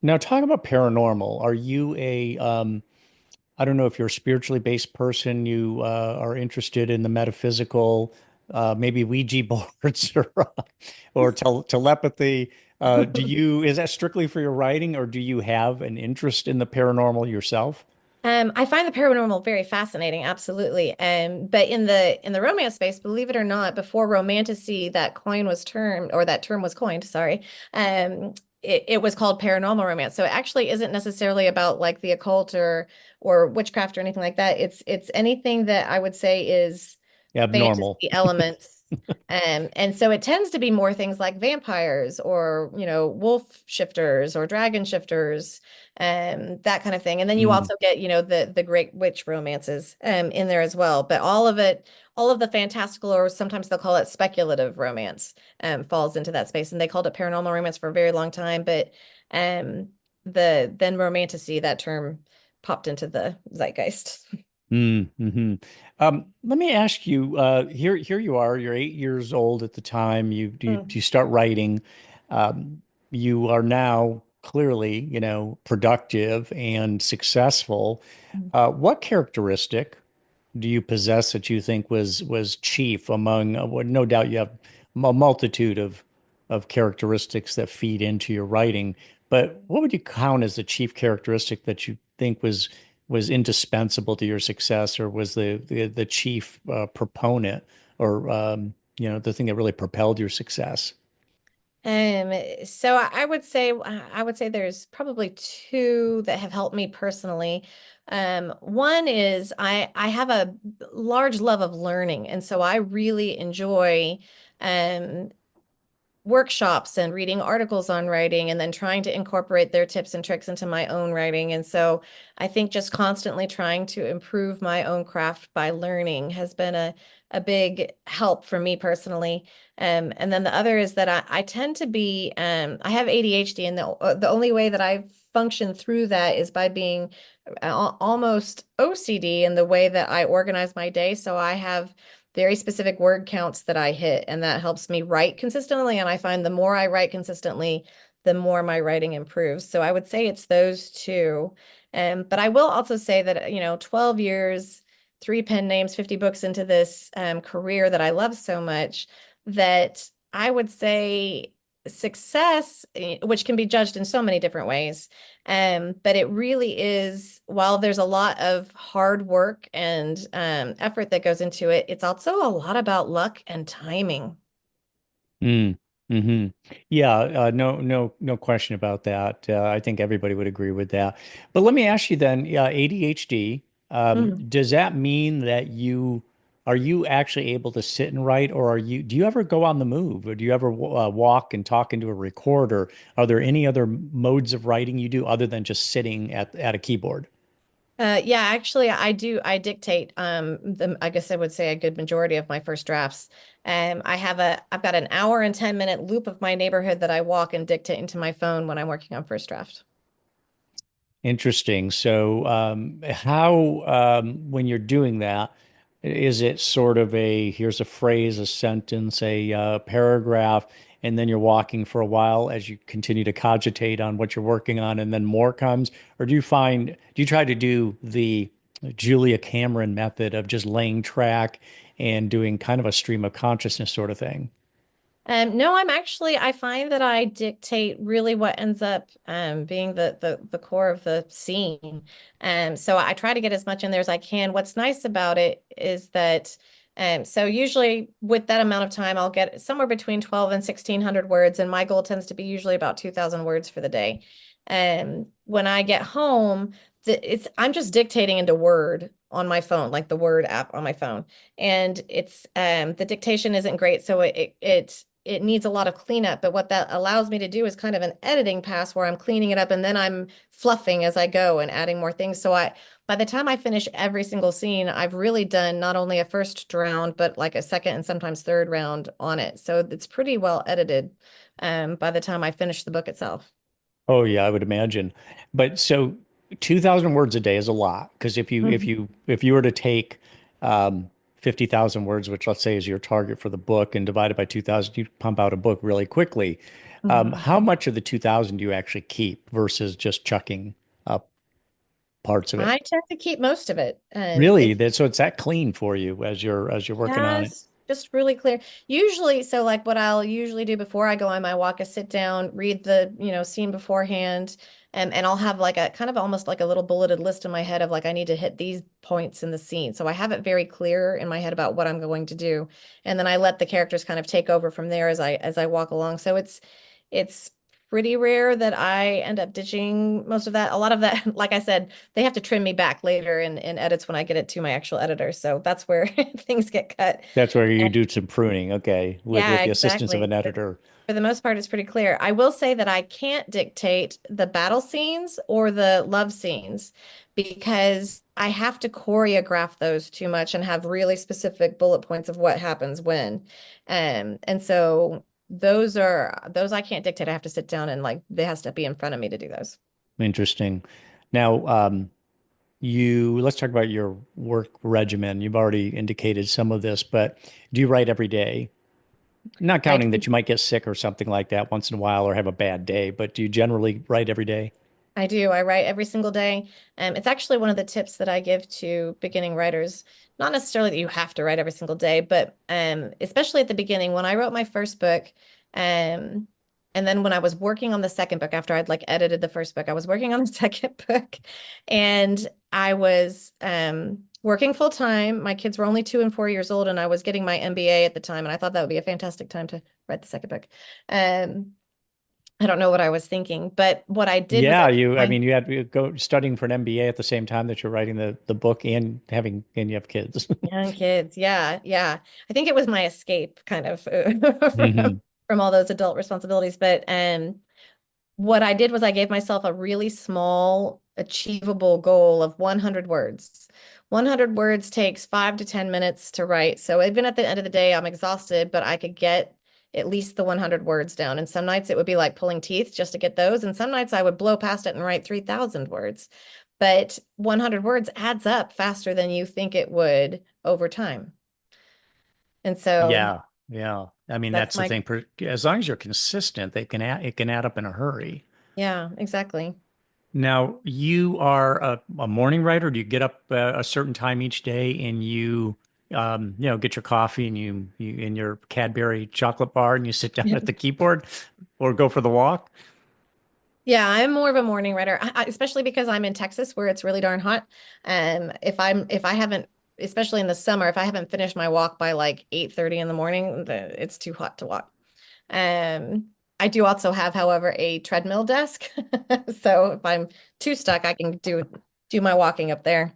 Now, talk about paranormal. Are you I don't know if you're a spiritually based person, you are interested in the metaphysical, maybe Ouija boards or telepathy. Is that strictly for your writing, or do you have an interest in the paranormal yourself? I find the paranormal very fascinating, absolutely. But in the romance space, believe it or not, before romantasy, that coin was termed, or that term was coined, sorry, it was called paranormal romance. So it actually isn't necessarily about like the occult or witchcraft or anything like that. It's anything that I would say is Abnormal. fantasy elements. And so it tends to be more things like vampires or, you know, wolf shifters or dragon shifters, that kind of thing. And then you Mm, also get, you know, the great witch romances in there as well. But all of it, all of the fantastical, or sometimes they'll call it speculative romance, falls into that space. And they called it paranormal romance for a very long time. But um then romantasy, that term popped into the zeitgeist. hmm Let me ask you, here you are, you're 8 years old at the time you start writing. You are now clearly, productive and successful. Mm. What characteristic do you possess that you think was chief among, well, no doubt you have a multitude of characteristics that feed into your writing, but what would you count as the chief characteristic that you think was indispensable to your success, or was the chief proponent, or the thing that really propelled your success? So I would say there's probably two that have helped me personally. One is I have a large love of learning, and so I really enjoy um workshops and reading articles on writing and then trying to incorporate their tips and tricks into my own writing. And so I think just constantly trying to improve my own craft by learning has been a big help for me personally. And then the other is that I tend to be, I have ADHD, and the only way that I function through that is by being almost OCD in the way that I organize my day. So I have very specific word counts that I hit, and that helps me write consistently. And I find the more I write consistently, the more my writing improves. So I would say it's those two. But I will also say that, you know, 12 years, three pen names, 50 books into this career that I love so much, that I would say success, which can be judged in so many different ways. But it really is, while there's a lot of hard work and effort that goes into it, it's also a lot about luck and timing. Mm, hmm Yeah, no question about that. I think everybody would agree with that. But let me ask you then, ADHD, Mhm. does that mean that are you actually able to sit and write, or do you ever go on the move, or do you ever walk and talk into a recorder? Are there any other modes of writing you do other than just sitting at a keyboard? Yeah, actually, I do. I dictate I guess I would say a good majority of my first drafts. I've got an hour and 10-minute loop of my neighborhood that I walk and dictate into my phone when I'm working on first draft. Interesting. So, when you're doing that, is it sort of here's a phrase, a sentence, a paragraph, and then you're walking for a while as you continue to cogitate on what you're working on, and then more comes? Or do you try to do the Julia Cameron method of just laying track and doing kind of a stream of consciousness sort of thing? No, I find that I dictate really what ends up being the core of the scene. So I try to get as much in there as I can. What's nice about it is that so usually with that amount of time, I'll get somewhere between 12 and 1600 words, and my goal tends to be usually about 2000 words for the day. When I get home, I'm just dictating into Word on my phone, like the Word app on my phone. And it's the dictation isn't great, so it needs a lot of cleanup, but what that allows me to do is kind of an editing pass where I'm cleaning it up and then I'm fluffing as I go and adding more things. So by the time I finish every single scene, I've really done not only a first round, but like a second and sometimes third round on it. So it's pretty well edited by the time I finish the book itself. Oh yeah, I would imagine. But so 2,000 words a day is a lot because Mhm. if you were to take 50,000 words, which let's say is your target for the book, and divide it by 2,000, you pump out a book really quickly. Mhm. How much of the 2,000 do you actually keep versus just chucking up parts of it? I tend to keep most of it. Really? It's That so it's that clean for you as you're working on it. Yes, just really clear. Usually, so like what I'll usually do before I go on my walk is sit down, read the, scene beforehand, and I'll have like a kind of almost like a little bulleted list in my head of like I need to hit these points in the scene. So I have it very clear in my head about what I'm going to do. And then I let the characters kind of take over from there as I walk along. So it's pretty rare that I end up ditching most of that. A lot of that, like I said, they have to trim me back later in edits when I get it to my actual editor. So that's where things get cut. That's where you And do some pruning, okay, with yeah, the assistance of exactly. an But editor. for the most part, it's pretty clear. I will say that I can't dictate the battle scenes or the love scenes because I have to choreograph those too much and have really specific bullet points of what happens when. And so those I can't dictate. I have to sit down and like they has to be in front of me to do those. Interesting. Now, let's talk about your work regimen. You've already indicated some of this, but do you write every day? Not I counting that do you might get sick or something like that once in a while or have a bad day, but do you generally write every day? I do. I write every single day. It's actually one of the tips that I give to beginning writers. Not necessarily that you have to write every single day, but especially at the beginning, when I wrote my first book, um, and then when I was working on the second book after I'd like edited the first book, I was working on the second book, and I was working full time. My kids were only 2 and 4 years old, and I was getting my MBA at the time, and I thought that would be a fantastic time to write the second book. Um, I don't know what I was thinking, but what I did was Yeah, I I mean, you had to go studying for an MBA at the same time that you're writing the book and you have kids. young kids. Yeah, yeah. I think it was my escape kind of Hmm. from all those adult responsibilities. But what I did was I gave myself a really small, achievable goal of 100 words. 100 words takes 5 to 10 minutes to write. So even at the end of the day, I'm exhausted, but I could get at least the 100 words down. And some nights it would be like pulling teeth just to get those. And some nights I would blow past it and write 3,000 words. But 100 words adds up faster than you think it would over time. And so Yeah, yeah. I mean, that's that's the my, thing. As long as you're consistent, it can add up in a hurry. yeah, exactly. Now, you are a morning writer. Do you get up a certain time each day and get your coffee and you in your Cadbury chocolate bar and you sit down at the keyboard or go for the walk? Yeah, I'm more of a morning writer, especially because I'm in Texas where it's really darn hot. If I haven't, especially in the summer, if I haven't finished my walk by like 8:30 in the morning, it's too hot to walk. Um, I do also have, however, a treadmill desk. So if I'm too stuck, I can do my walking up there.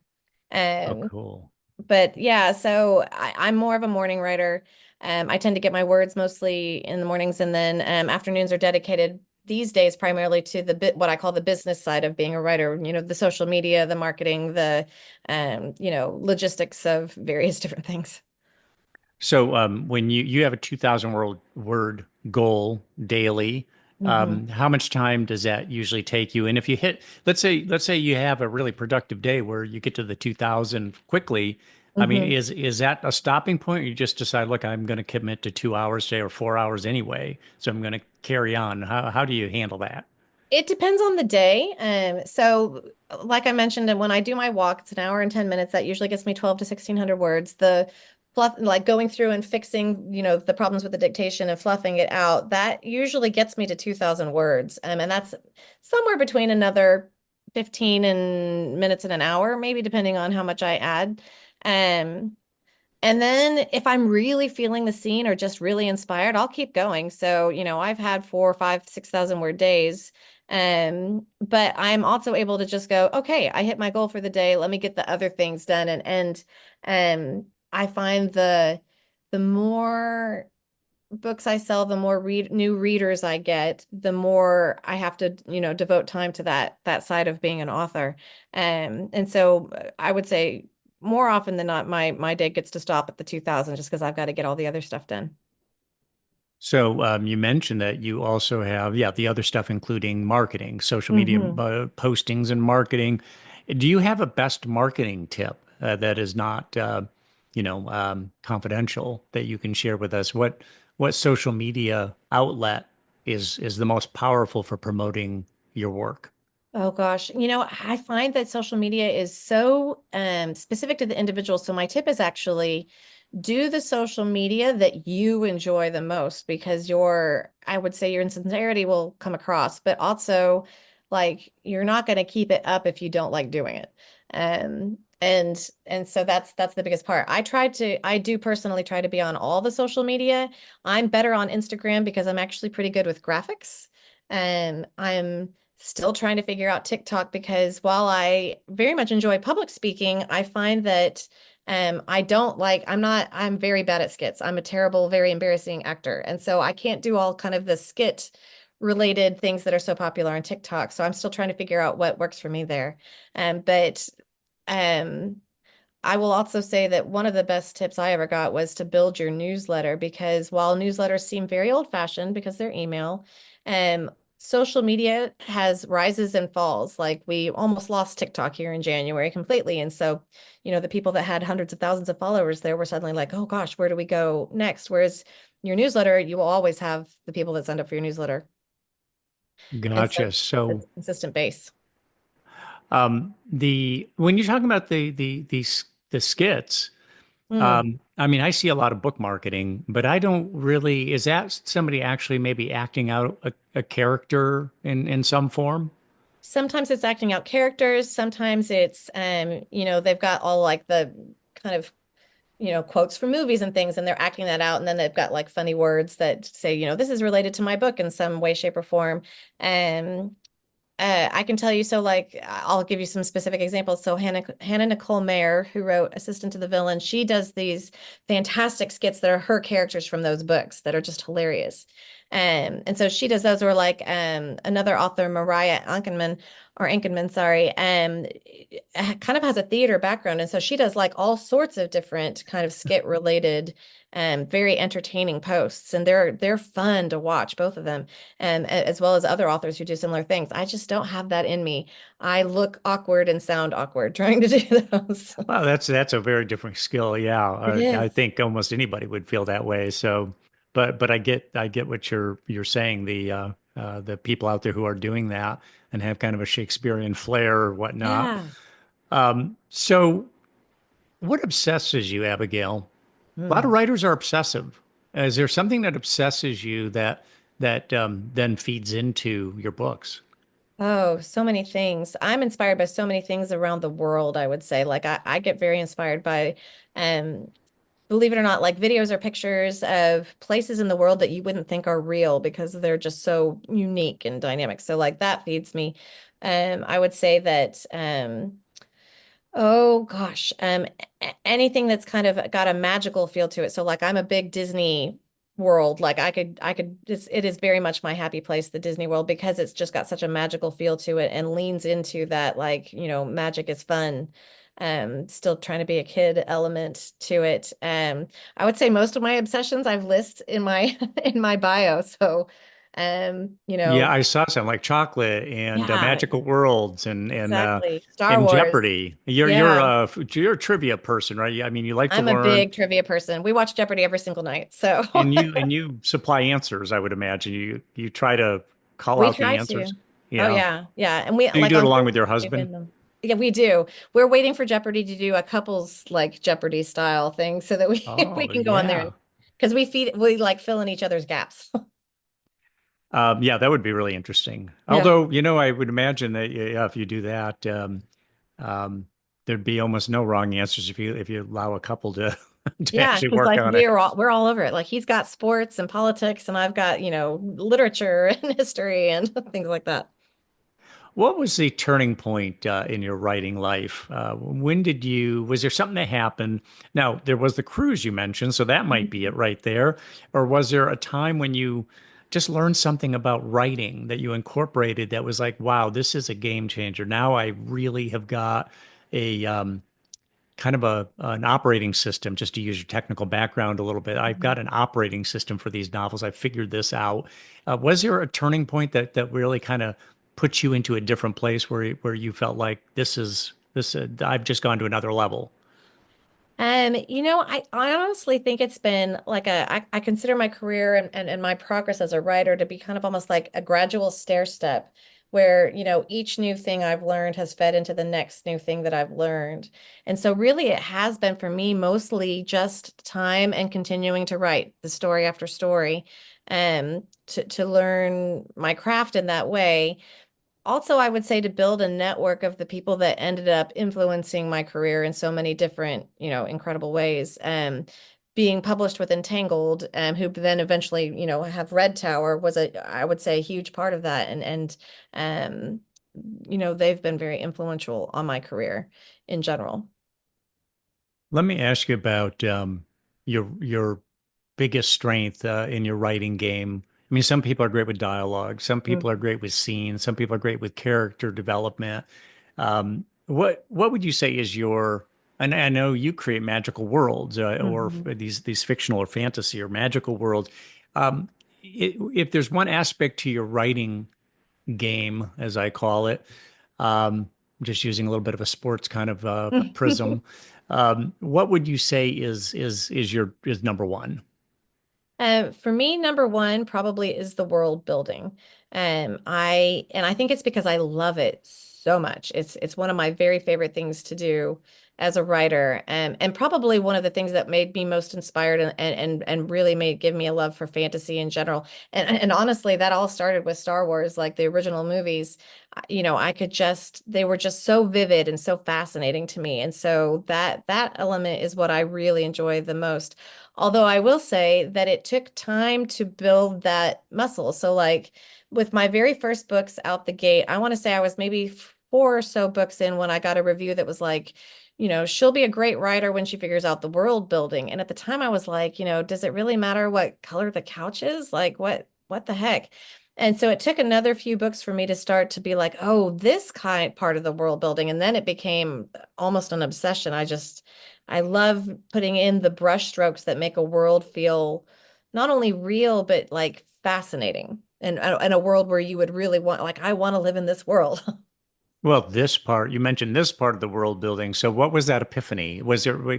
Oh, Um, cool. but yeah, so I'm more of a morning writer. I tend to get my words mostly in the mornings, and then afternoons are dedicated these days primarily to the bit what I call the business side of being a writer. The social media, the marketing, the logistics of various different things. So, when you have a 2,000 word goal daily, Hmm. how much time does that usually take you? And if you hit, let's say you have a really productive day where you get to the 2,000 quickly. I mean, Hmm. is that a stopping point? Or you just decide, look, I'm going to commit to 2 hours today or 4 hours anyway, so I'm going to carry on. How do you handle that? It depends on the day. So like I mentioned, and when I do my walk, it's an hour and 10 minutes. That usually gets me 12 to 1600 words. The like going through and fixing, the problems with the dictation and fluffing it out, that usually gets me to 2,000 words. And that's somewhere between another 15 and minutes and an hour, maybe depending on how much I add. Um, and then if I'm really feeling the scene or just really inspired, I'll keep going. So, I've had 4, 5, 6,000 word days. But I'm also able to just go, okay, I hit my goal for the day. Let me get the other things done. I find the more books I sell, the more new readers I get, the more I have to, devote time to that side of being an author. And so I would say more often than not, my day gets to stop at the 2,000 just because I've got to get all the other stuff done. So you mentioned that you also have, yeah, the other stuff, including marketing, social media Hmm. postings and marketing. Do you have a best marketing tip that is not, confidential that you can share with us? What social media outlet is the most powerful for promoting your work? Oh gosh, I find that social media is so specific to the individual. So my tip is actually do the social media that you enjoy the most because I would say your insincerity will come across, but also like you're not going to keep it up if you don't like doing it. And so that's the biggest part. I do personally try to be on all the social media. I'm better on Instagram because I'm actually pretty good with graphics. And I'm still trying to figure out TikTok because while I very much enjoy public speaking, I find that I'm very bad at skits. I'm a terrible, very embarrassing actor. And so I can't do all kind of the skit related things that are so popular on TikTok. So I'm still trying to figure out what works for me there. But um, I will also say that one of the best tips I ever got was to build your newsletter because while newsletters seem very old-fashioned because they're email, social media has rises and falls. Like we almost lost TikTok here in January completely. And so, the people that had hundreds of thousands of followers there were suddenly like, oh gosh, where do we go next? Whereas your newsletter, you will always have the people that sign up for your newsletter. And so Gotcha. it's So a consistent base. the when you're talking about the skits, Mm. I mean, I see a lot of book marketing, but I don't really, is that somebody actually maybe acting out a character in some form? Sometimes it's acting out characters. Sometimes it's, they've got all like the kind of, quotes from movies and things, and they're acting that out. And then they've got like funny words that say, this is related to my book in some way, shape, or form. Um, I can tell you, so like I'll give you some specific examples. So Hannah Nicole Mayer, who wrote Assistant to the Villain, she does these fantastic skits that are her characters from those books that are just hilarious. And so she does those, or like another author, Mariah Ankenman, sorry, kind of has a theater background. And so she does like all sorts of different kind of skit related very entertaining posts. And they're fun to watch, both of them, and as well as other authors who do similar things. I just don't have that in me. I look awkward and sound awkward trying to do those. Well, that's a very different skill. Yeah, It I is. think almost anybody would feel that way. So, but I get what you're saying. The people out there who are doing that and have kind of a Shakespearean flair or whatnot. Yeah. So, what obsesses you, Abigail? A lot of Hmm. writers are obsessive. Is there something that obsesses you that then feeds into your books? Oh, so many things. I'm inspired by so many things around the world, I would say. Like I get very inspired by um believe it or not, like videos or pictures of places in the world that you wouldn't think are real because they're just so unique and dynamic. So like that feeds me. I would say that oh gosh, anything that's kind of got a magical feel to it. So like I'm a big Disney world. Like it is very much my happy place, the Disney World, because it's just got such a magical feel to it and leans into that like, magic is fun. Still trying to be a kid element to it. I would say most of my obsessions I've listed in my in my bio. So, um, you Yeah, know, I saw some like chocolate and yeah, magical worlds exactly. Star and Wars. Jeopardy. Yeah. You're a trivia person, right? I mean, you like to I'm a learn big trivia person. We watch Jeopardy every single night. So and you supply answers, I would imagine. You try to call we out the try answers. to. Oh Yeah. yeah. Yeah. And we Do you like do it on along with your Thursdays we husband? win them. Yeah, we do. We're waiting for Jeopardy to do a couples like Jeopardy style thing so that we we Oh, can go on there yeah. because we like fill in each other's gaps. Yeah, that would be really interesting. Yeah. Although, I would imagine that yeah, if you do that, um, there'd be almost no wrong answers if you allow a couple to to Yeah, actually because work like on it. we're all over it. Like he's got sports and politics and I've got, literature and history and things like that. What was the turning point in your writing life? Was there something that happened? Now, there was the cruise you mentioned, so that might be it Mhm. right there. Or was there a time when you just learned something about writing that you incorporated that was like, wow, this is a game changer. Now I really have got a kind of an operating system, just to use your technical background a little bit. I've got an operating system for these novels. I figured this out. Was there a turning point that really kind of put you into a different place where you felt like this I've just gone to another level? I honestly think it's been like I consider my career and my progress as a writer to be kind of almost like a gradual stair step where, each new thing I've learned has fed into the next new thing that I've learned. And so really it has been for me mostly just time and continuing to write the story after story, to learn my craft in that way. Also, I would say to build a network of the people that ended up influencing my career in so many different, incredible ways. Being published with Entangled, who then eventually, have Red Tower was I would say, a huge part of that. Um, they've been very influential on my career in general. Let me ask you about your biggest strength in your writing game. I mean, some people are great with dialogue, some people are Mhm. great with scenes, some people are great with character development. What would you say is your? And I know you create magical worlds, or Mhm. these fictional or fantasy or magical worlds. Um, if there's one aspect to your writing game, as I call it, just using a little bit of a sports kind of prism, what would you say is number one? For me, number one probably is the world building. I think it's because I love it so much. It's one of my very favorite things to do as a writer, and probably one of the things that made me most inspired and really made give me a love for fantasy in general. And honestly, that all started with Star Wars, like the original movies. I could just they were just so vivid and so fascinating to me, and so that element is what I really enjoy the most. Although I will say that it took time to build that muscle. So, like with my very first books out the gate, I want to say I was maybe four or so books in when I got a review that was like, she'll be a great writer when she figures out the world building. And at the time, I was like, does it really matter what color the couch is? Like, what the heck? And so it took another few books for me to start to be like, oh, this kind part of the world building. And then it became almost an obsession. I love putting in the brush strokes that make a world feel not only real, but like fascinating and a world where you would really want, like, I want to live in this world. Well, this part, you mentioned this part of the world building. So what was that epiphany? Was there,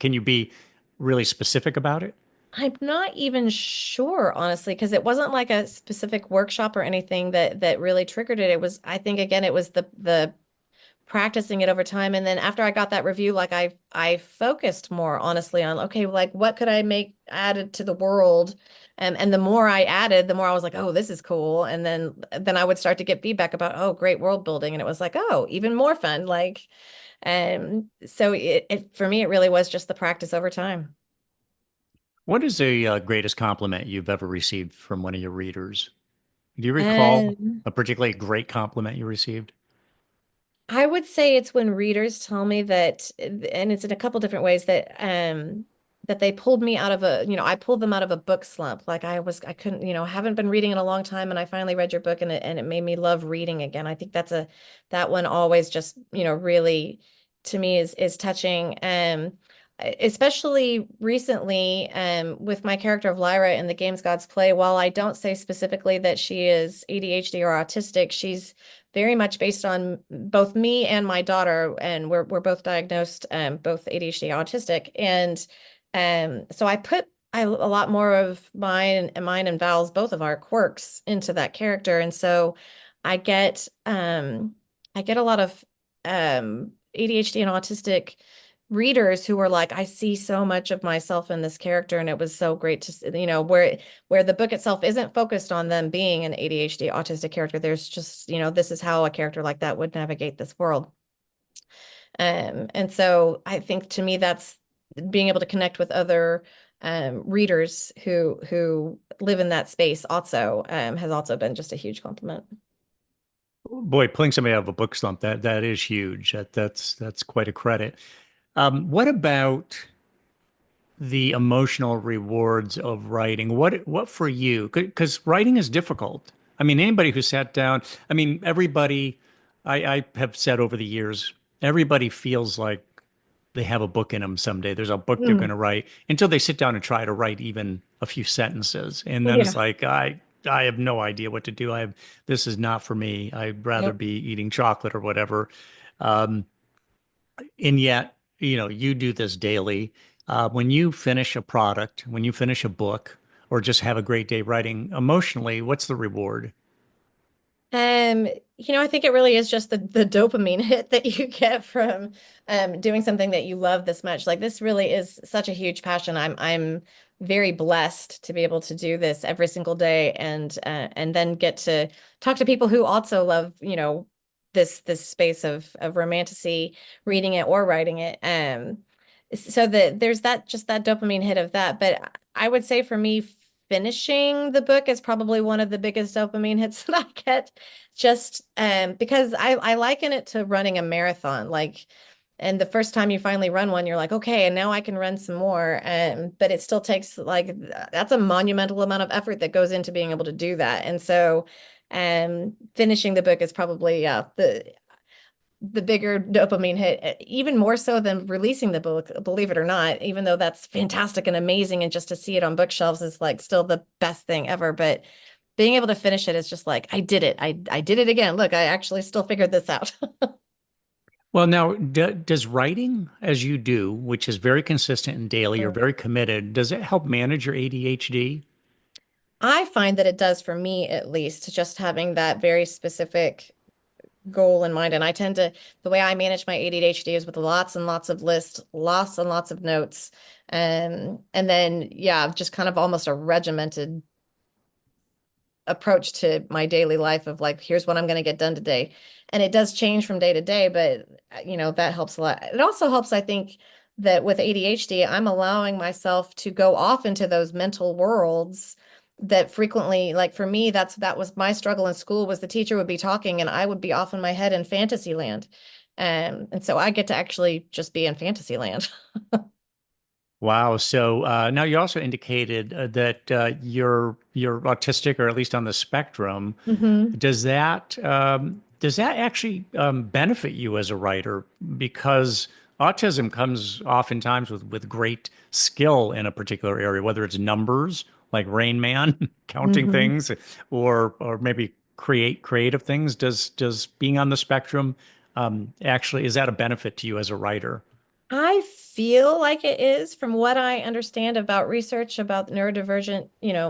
can you be really specific about it? I'm not even sure, honestly, because it wasn't like a specific workshop or anything that really triggered it. It was, I think, again, it was the practicing it over time. And then after I got that review, like I focused more honestly on, okay, like what could I make added to the world? And the more I added, the more I was like, oh, this is cool. And then I would start to get feedback about, oh, great world building. And it was like, oh, even more fun. Like, so it for me, it really was just the practice over time. What is the greatest compliment you've ever received from one of your readers? Do you recall Um, a particularly great compliment you received? I would say it's when readers tell me that, and it's in a couple different ways that they pulled me out of I pulled them out of a book slump. Like I couldn't, haven't been reading in a long time, and I finally read your book, and it made me love reading again. I think that one always just, really to me is touching. Especially recently, with my character of Lyra in the Games Gods Play, while I don't say specifically that she is ADHD or autistic, she's very much based on both me and my daughter, and we're both diagnosed both ADHD autistic, and so I put a lot more of mine and Val's, both of our quirks into that character, and so I get I get a lot of ADHD and autistic readers who were like, I see so much of myself in this character, and it was so great to where the book itself isn't focused on them being an ADHD autistic character. There's just, this is how a character like that would navigate this world. And so I think to me that's being able to connect with other readers who live in that space also has also been just a huge compliment. Boy, pulling somebody out of a book slump, that is huge. That's quite a credit. What about the emotional rewards of writing? What for you? Because writing is difficult. I mean, anybody who sat down, I mean, everybody, I have said over the years, everybody feels like they have a book in them someday. There's a book they're going Mm. to write until they sit down and try to write even a few sentences. And then it's Yeah. like, I have no idea what to do. This is not for me. I'd rather Yep. be eating chocolate or whatever. Um, and yet, you do this daily. When you finish a product, when you finish a book, or just have a great day writing emotionally, what's the reward? Um, I think it really is just the dopamine hit that you get from doing something that you love this much. Like this really is such a huge passion. I'm very blessed to be able to do this every single day and then get to talk to people who also love, this space of romantasy, reading it or writing it. So that there's that dopamine hit of that. But I would say for me, finishing the book is probably one of the biggest dopamine hits that I get just because I liken it to running a marathon. Like, and the first time you finally run one, you're like, okay, and now I can run some more. But it still takes like that's a monumental amount of effort that goes into being able to do that. And so finishing the book is probably the bigger dopamine hit, even more so than releasing the book, believe it or not, even though that's fantastic and amazing. And just to see it on bookshelves is like still the best thing ever. But being able to finish it is just like, I did it. I did it again. Look, I actually still figured this out. Well, now, does writing as you do, which is very consistent and daily, you're very committed, does it help manage your ADHD? I find that it does for me, at least, just having that very specific goal in mind. And I tend to, the way I manage my ADHD is with lots and lots of lists, lots and lots of notes. And then, yeah, just kind of almost a regimented approach to my daily life of like, here's what I'm going to get done today. And it does change from day to day, but that helps a lot. It also helps, I think, that with ADHD, I'm allowing myself to go off into those mental worlds that frequently, like for me, that was my struggle in school was the teacher would be talking and I would be off in my head in fantasy land. And so I get to actually just be in fantasy land. Wow. So now you also indicated that you're autistic, or at least on the spectrum. Hmm. Does that actually benefit you as a writer? Because autism comes oftentimes with great skill in a particular area, whether it's numbers like Rain Man, counting Hmm. things, or maybe creative things. Does being on the spectrum actually, is that a benefit to you as a writer? I feel like it is from what I understand about research about neurodivergent,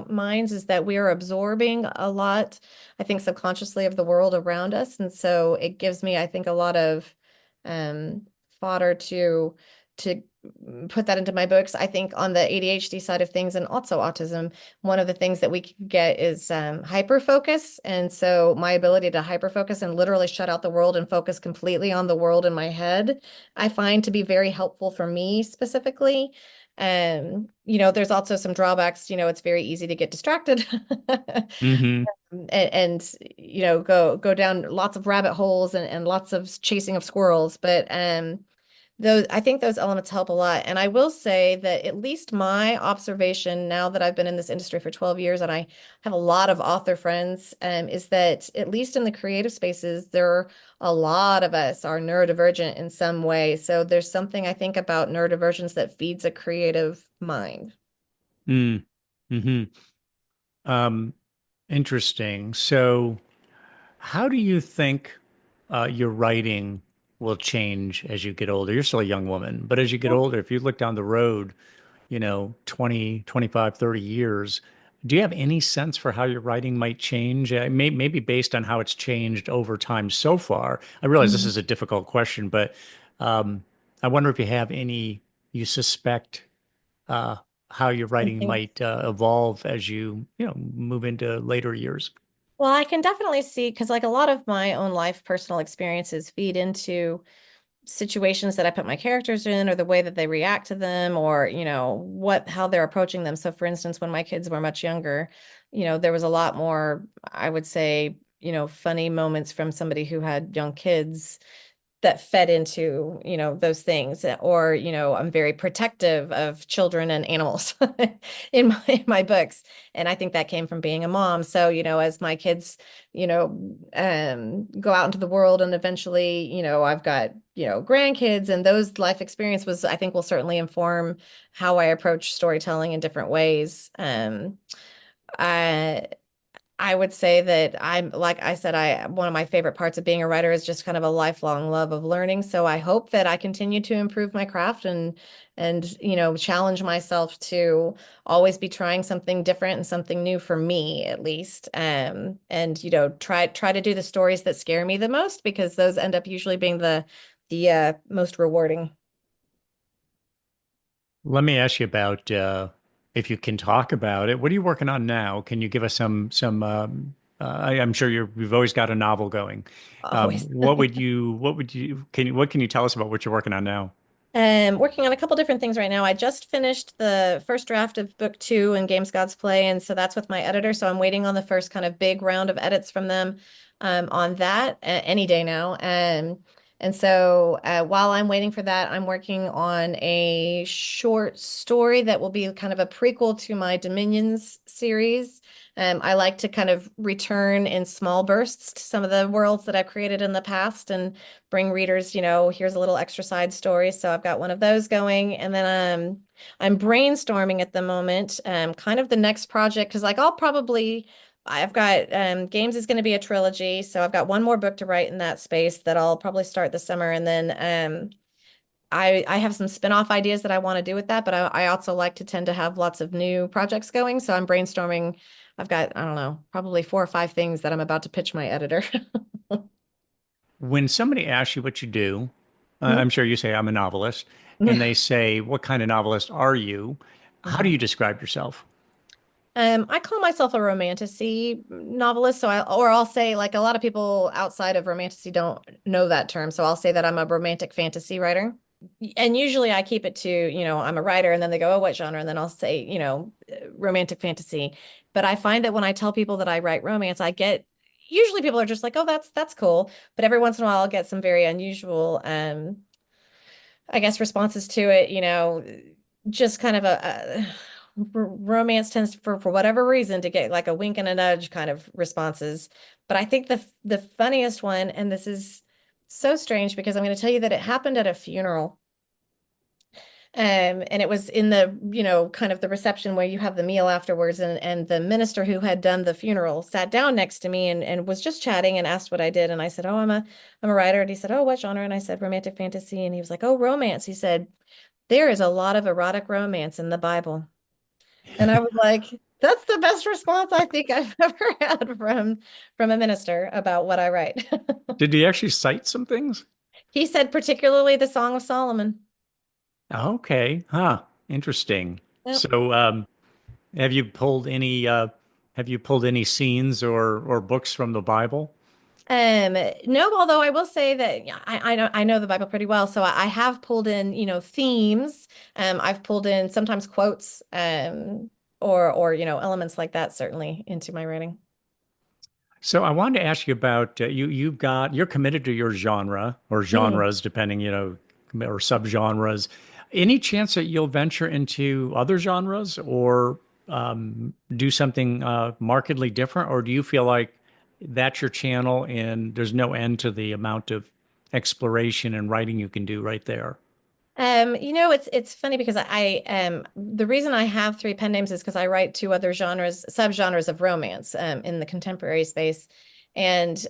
minds is that we are absorbing a lot, I think subconsciously of the world around us. And so it gives me, I think, a lot of um fodder to put that into my books. I think on the ADHD side of things and also autism, one of the things that we can get is hyper focus. And so my ability to hyper focus and literally shut out the world and focus completely on the world in my head I find to be very helpful for me specifically. There's also some drawbacks, it's very easy to get distracted Hmm. and go down lots of rabbit holes and lots of chasing of squirrels. But those I think those elements help a lot. And I will say that at least my observation now that I've been in this industry for 12 years and I have a lot of author friends, is that at least in the creative spaces, a lot of us are neurodivergent in some way. So there's something I think about neurodivergence that feeds a creative mind. Mm. Hmm. Um, Interesting. So, how do you think your writing will change as you get older? You're still a young woman, but as you get older, if you look down the road, 20, 25, 30 years, Do you have any sense for how your writing might change? Maybe based on how it's changed over time so far. I realize this Mhm. is a difficult question, but um, I wonder if you have any, you suspect uh, how your writing Something. might evolve as you know, move into later years. Well, I can definitely see because like a lot of my own life personal experiences feed into situations that I put my characters in or the way that they react to them or, how they're approaching them. So for instance, when my kids were much younger, there was a lot more, I would say, funny moments from somebody who had young kids that fed into, those things. Or, I'm very protective of children and animals in my books. And I think that came from being a mom. So, as my kids, go out into the world and eventually, I've got, grandkids and those life experience was, I think will certainly inform how I approach storytelling in different ways. I I would say that I'm, like I said, one of my favorite parts of being a writer is just kind of a lifelong love of learning. So I hope that I continue to improve my craft and challenge myself to always be trying something different and something new for me at least. And try to do the stories that scare me the most because those end up usually being the most rewarding. Let me ask you about if you can talk about it. What are you working on now? Can you give us some? I'm sure you've always got a novel going. Always. What can you tell us about what you're working on now? Working on a couple different things right now. I just finished the first draft of book 2 in Games God's Play, and so that's with my editor. So I'm waiting on the first kind of big round of edits from them on that any day now. And so while I'm waiting for that, I'm working on a short story that will be kind of a prequel to my Dominions series. I like to kind of return in small bursts to some of the worlds that I've created in the past and bring readers, here's a little extra side story. So I've got one of those going. And then I'm brainstorming at the moment, kind of the next project, because like I've got games is going to be a trilogy. So I've got one more book to write in that space that I'll probably start this summer. And then I have some spin-off ideas that I want to do with that, but I also like to tend to have lots of new projects going. So I'm brainstorming. I've got, I don't know, probably 4 or 5 things that I'm about to pitch my editor. When somebody asks you what you do, I'm sure you say I'm a novelist, and Mhm. they say, "What kind of novelist are you?" How do you describe yourself? I call myself a romantasy novelist, I'll say like a lot of people outside of romantasy don't know that term, so I'll say that I'm a romantic fantasy writer. And usually I keep it to, I'm a writer, and then they go, "Oh, what genre?" And then I'll say, romantic fantasy. But I find that when I tell people that I write romance, usually people are just like, "Oh, that's cool." But every once in a while I'll get some very unusual I guess responses to it, just kind of romance tends to, for whatever reason to get like a wink and a nudge kind of responses. But I think the funniest one, and this is so strange because I'm going to tell you that it happened at a funeral. And it was in the, kind of the reception where you have the meal afterwards, and the minister who had done the funeral sat down next to me and was just chatting and asked what I did. And I said, "Oh, I'm a writer." And he said, "Oh, what genre?" And I said, "Romantic fantasy." And he was like, "Oh, romance." He said, "There is a lot of erotic romance in the Bible." And I was like, that's the best response I think I've ever had from a minister about what I write. Did he actually cite some things? He said particularly the Song of Solomon. Okay, huh, interesting. Yep. So, have you pulled any scenes or books from the Bible? No, although I will say that yeah, I know the Bible pretty well, so I have pulled in, themes. I've pulled in sometimes quotes, or elements like that certainly into my writing. So I wanted to ask you about you're committed to your genre or Mhm. genres, depending, or subgenres. Any chance that you'll venture into other genres or do something markedly different, or do you feel like that's your channel and there's no end to the amount of exploration and writing you can do right there? It's funny because the reason I have 3 pen names is because I write 2 other subgenres of romance, in the contemporary space. And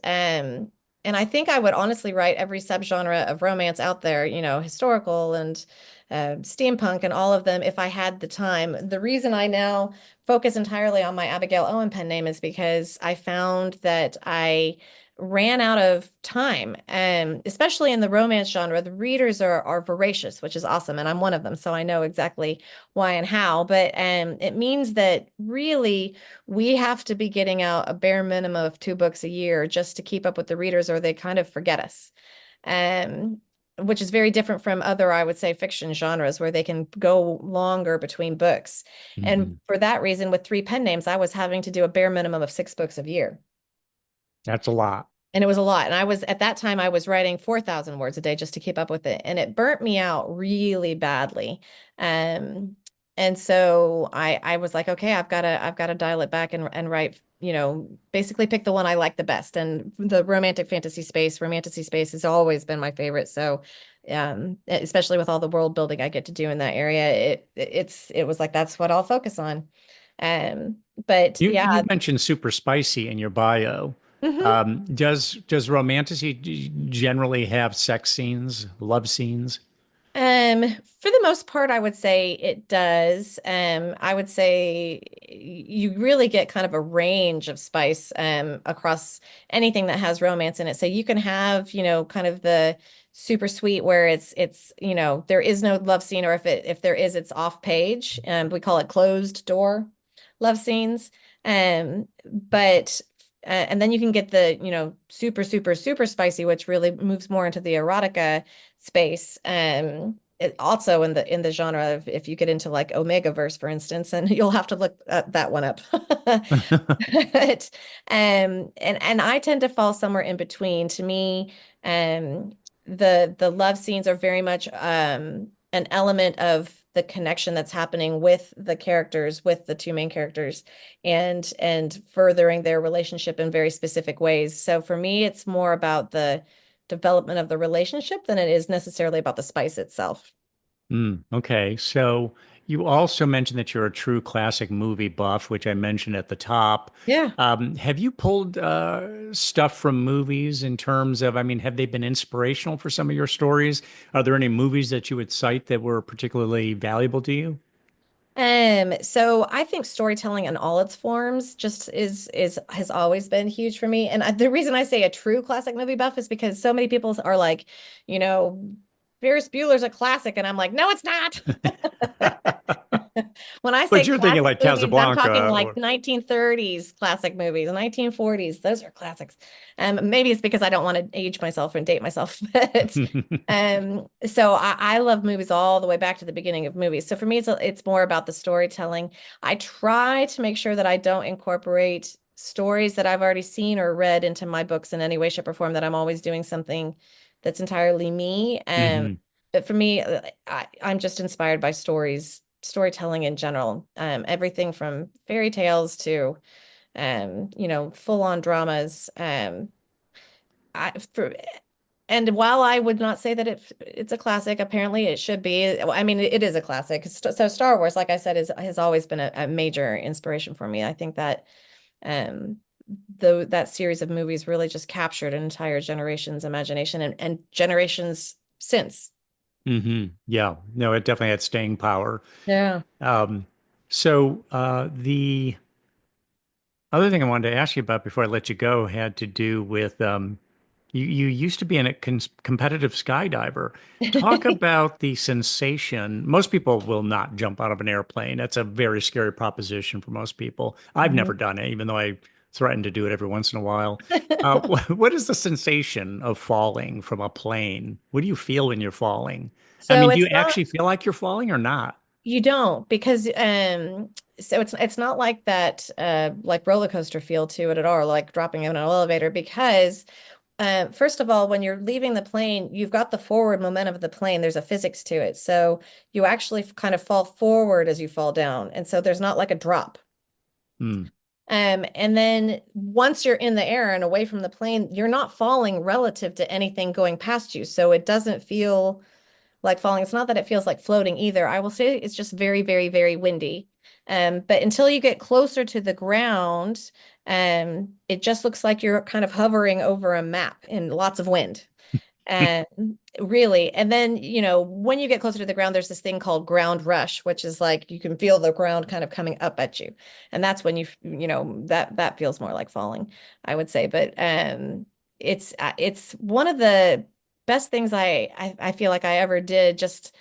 and I think I would honestly write every subgenre of romance out there, historical and steampunk and all of them if I had the time. The reason I now focus entirely on my Abigail Owen pen name is because I found that I ran out of time, especially in the romance genre. The readers are voracious, which is awesome, and I'm one of them, so I know exactly why and how. But it means that really we have to be getting out a bare minimum of 2 books a year just to keep up with the readers, or they kind of forget us. Um, which is very different from other, I would say, fiction genres where they can go longer between books. And Mhm. for that reason, with 3 pen names, I was having to do a bare minimum of 6 books a year. That's a lot. And it was a lot. And at that time, I was writing 4,000 words a day just to keep up with it. And it burnt me out really badly. Um, and so I was like, okay, I've got to dial it back and write, basically pick the one I like the best. And the romantasy space has always been my favorite. So, especially with all the world building I get to do in that area, it was like, that's what I'll focus on. Um, but You yeah. mentioned super spicy in your bio. Mhm. Does romantasy generally have sex scenes, love scenes? For the most part, I would say it does. I would say you really get kind of a range of spice across anything that has romance in it. So you can have, kind of the super sweet where there is no love scene, or if there is, it's off page. We call it closed door love scenes. But and then you can get the, super, super, super spicy, which really moves more into the erotica space. Also in the genre of, if you get into like Omega verse, for instance, and you'll have to look that one up. But, and I tend to fall somewhere in between. To me, the love scenes are very much an element of the connection that's happening with the characters, with the 2 main characters, and furthering their relationship in very specific ways. So for me, it's more about the development of the relationship than it is necessarily about the spice itself. Okay. So you also mentioned that you're a true classic movie buff, which I mentioned at the top. Yeah. Have you pulled stuff from movies in terms of, I mean, have they been inspirational for some of your stories? Are there any movies that you would cite that were particularly valuable to you? So I think storytelling in all its forms just is has always been huge for me. And the reason I say a true classic movie buff is because so many people are like, you know, Ferris Bueller's a classic, and I'm like, no, it's not. When I say But you're thinking classic like movies, I'm talking Casablanca like or 1930s classic movies, 1940s. Those are classics. Maybe it's because I don't want to age myself and date myself, but so I love movies all the way back to the beginning of movies. So for me, it's more about the storytelling. I try to make sure that I don't incorporate stories that I've already seen or read into my books in any way, shape, or form, that I'm always doing something that's entirely me. Mhm. But for me, I'm just inspired by storytelling in general. Everything from fairy tales to, full on dramas. I for And while I would not say that it's a classic, apparently it should be. I mean, it is a classic. So Star Wars, like I said, has always been a major inspiration for me. I think that um, that series of movies really just captured an entire generation's imagination, and generations since. Yeah, no, it definitely had staying power. Yeah. Um, the other thing I wanted to ask you about before I let you go had to do with you used to be a competitive skydiver. Talk about the sensation. Most people will not jump out of an airplane. That's a very scary proposition for most people. I've Mhm. never done it, even though I threaten to do it every once in a while. What is the sensation of falling from a plane? What do you feel when you're falling? I So mean, do you it's not, actually feel like you're falling or not? you don't, because so it's not like that like roller coaster feel to it at all, like dropping in an elevator, because first of all, when you're leaving the plane, you've got the forward momentum of the plane. There's a physics to it. So you actually kind of fall forward as you fall down. And so there's not like a drop. Hmm. And then once you're in the air and away from the plane, you're not falling relative to anything going past you. So it doesn't feel like falling. It's not that it feels like floating either. I will say it's just very, very, very windy. But until you get closer to the ground, it just looks like you're kind of hovering over a map in lots of wind. And really, and then, when you get closer to the ground, there's this thing called ground rush, which is like you can feel the ground kind of coming up at you. And that's when that feels more like falling, I would say. But it's one of the best things I feel like I ever did. Just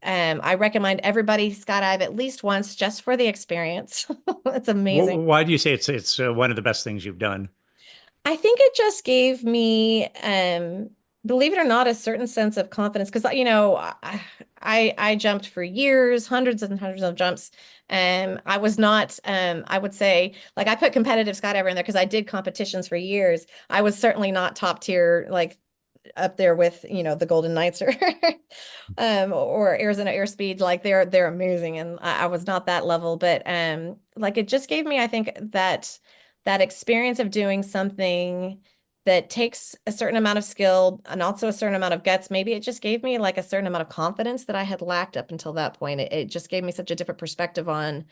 I recommend everybody skydive at least once just for the experience. It's amazing. Why do you say it's one of the best things you've done? I think it just gave me, believe it or not, a certain sense of confidence because I jumped for years, hundreds and hundreds of jumps. I was not, I would say, like I put competitive skydiver in there because I did competitions for years. I was certainly not top tier, like up there with, the Golden Knights or Arizona Airspeed. Like they're amazing, and I was not that level, but like it just gave me, I think that experience of doing something that takes a certain amount of skill and also a certain amount of guts. Maybe it just gave me like a certain amount of confidence that I had lacked up until that point. It just gave me such a different perspective on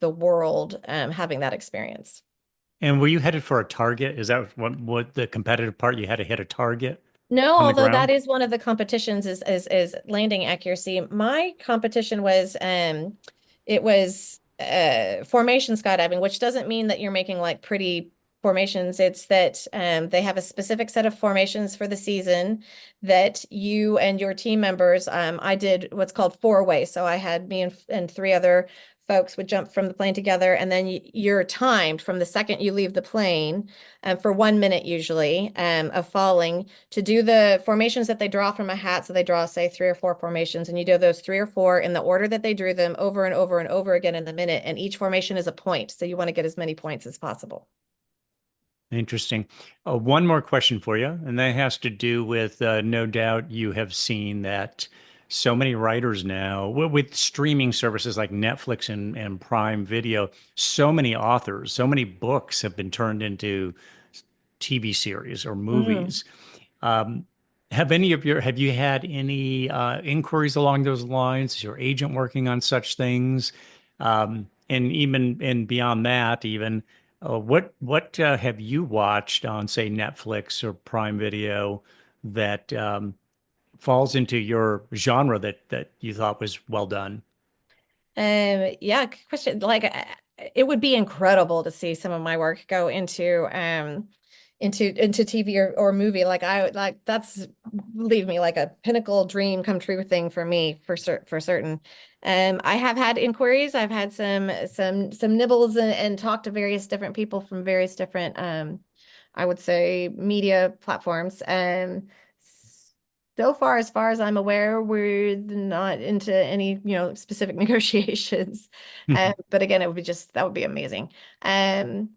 the world, having that experience. And were you headed for a target? Is that what the competitive part? You had to hit a target No, on the although that ground? is one of the competitions is landing accuracy. My competition was it was formation skydiving, which doesn't mean that you're making like pretty formations. It's that they have a specific set of formations for the season that you and your team members, I did what's called four-way. So I had me and three other folks would jump from the plane together, and then you're timed from the second you leave the plane, for 1 minute usually, of falling to do the formations that they draw from a hat. So they draw, say, 3 or 4 formations, and you do those 3 or 4 in the order that they drew them over and over and over again in the minute. And each formation is a point. So you want to get as many points as possible. Interesting. One more question for you, and that has to do with no doubt you have seen that so many writers now, with streaming services like Netflix and Prime Video, so many authors, so many books have been turned into TV series or Mhm. movies. Um, have you had any inquiries along those lines? Is your agent working on such things? And even and beyond that, even what have you watched on, say, Netflix or Prime Video that falls into your genre that you thought was well done? Yeah, good question. Like, it would be incredible to see some of my work go into TV or movie. Like that's, believe me, like a pinnacle dream come true thing for me for certain. I have had inquiries. I've had some nibbles and talked to various different people from various different I would say media platforms. So far as I'm aware, we're not into any, specific negotiations. But again, that would be amazing. Um,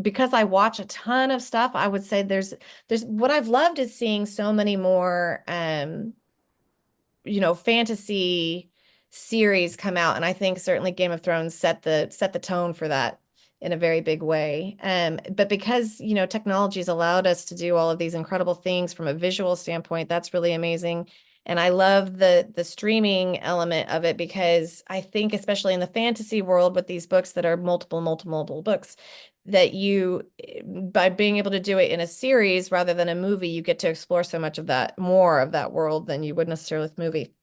because I watch a ton of stuff, I would say there's what I've loved is seeing so many more fantasy series come out, and I think certainly Game of Thrones set the tone for that in a very big way. But because technology has allowed us to do all of these incredible things from a visual standpoint, that's really amazing. And I love the streaming element of it because I think, especially in the fantasy world with these books that are multiple books, that by being able to do it in a series rather than a movie, you get to explore so much of that, more of that world than you would necessarily with movie.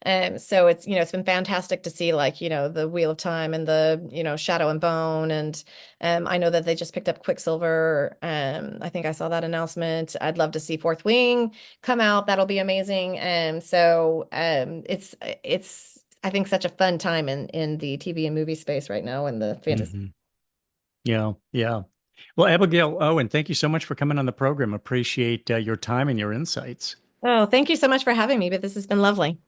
So it's been fantastic to see, like, the Wheel of Time and the, Shadow and Bone. And I know that they just picked up Quicksilver. I think I saw that announcement. I'd love to see Fourth Wing come out. That'll be amazing. So it's I think such a fun time in the TV and movie space right now in the fantasy. Mhm. Yeah, yeah. Well, Abigail Owen, thank you so much for coming on the program. Appreciate your time and your insights. Oh, thank you so much for having me, but this has been lovely.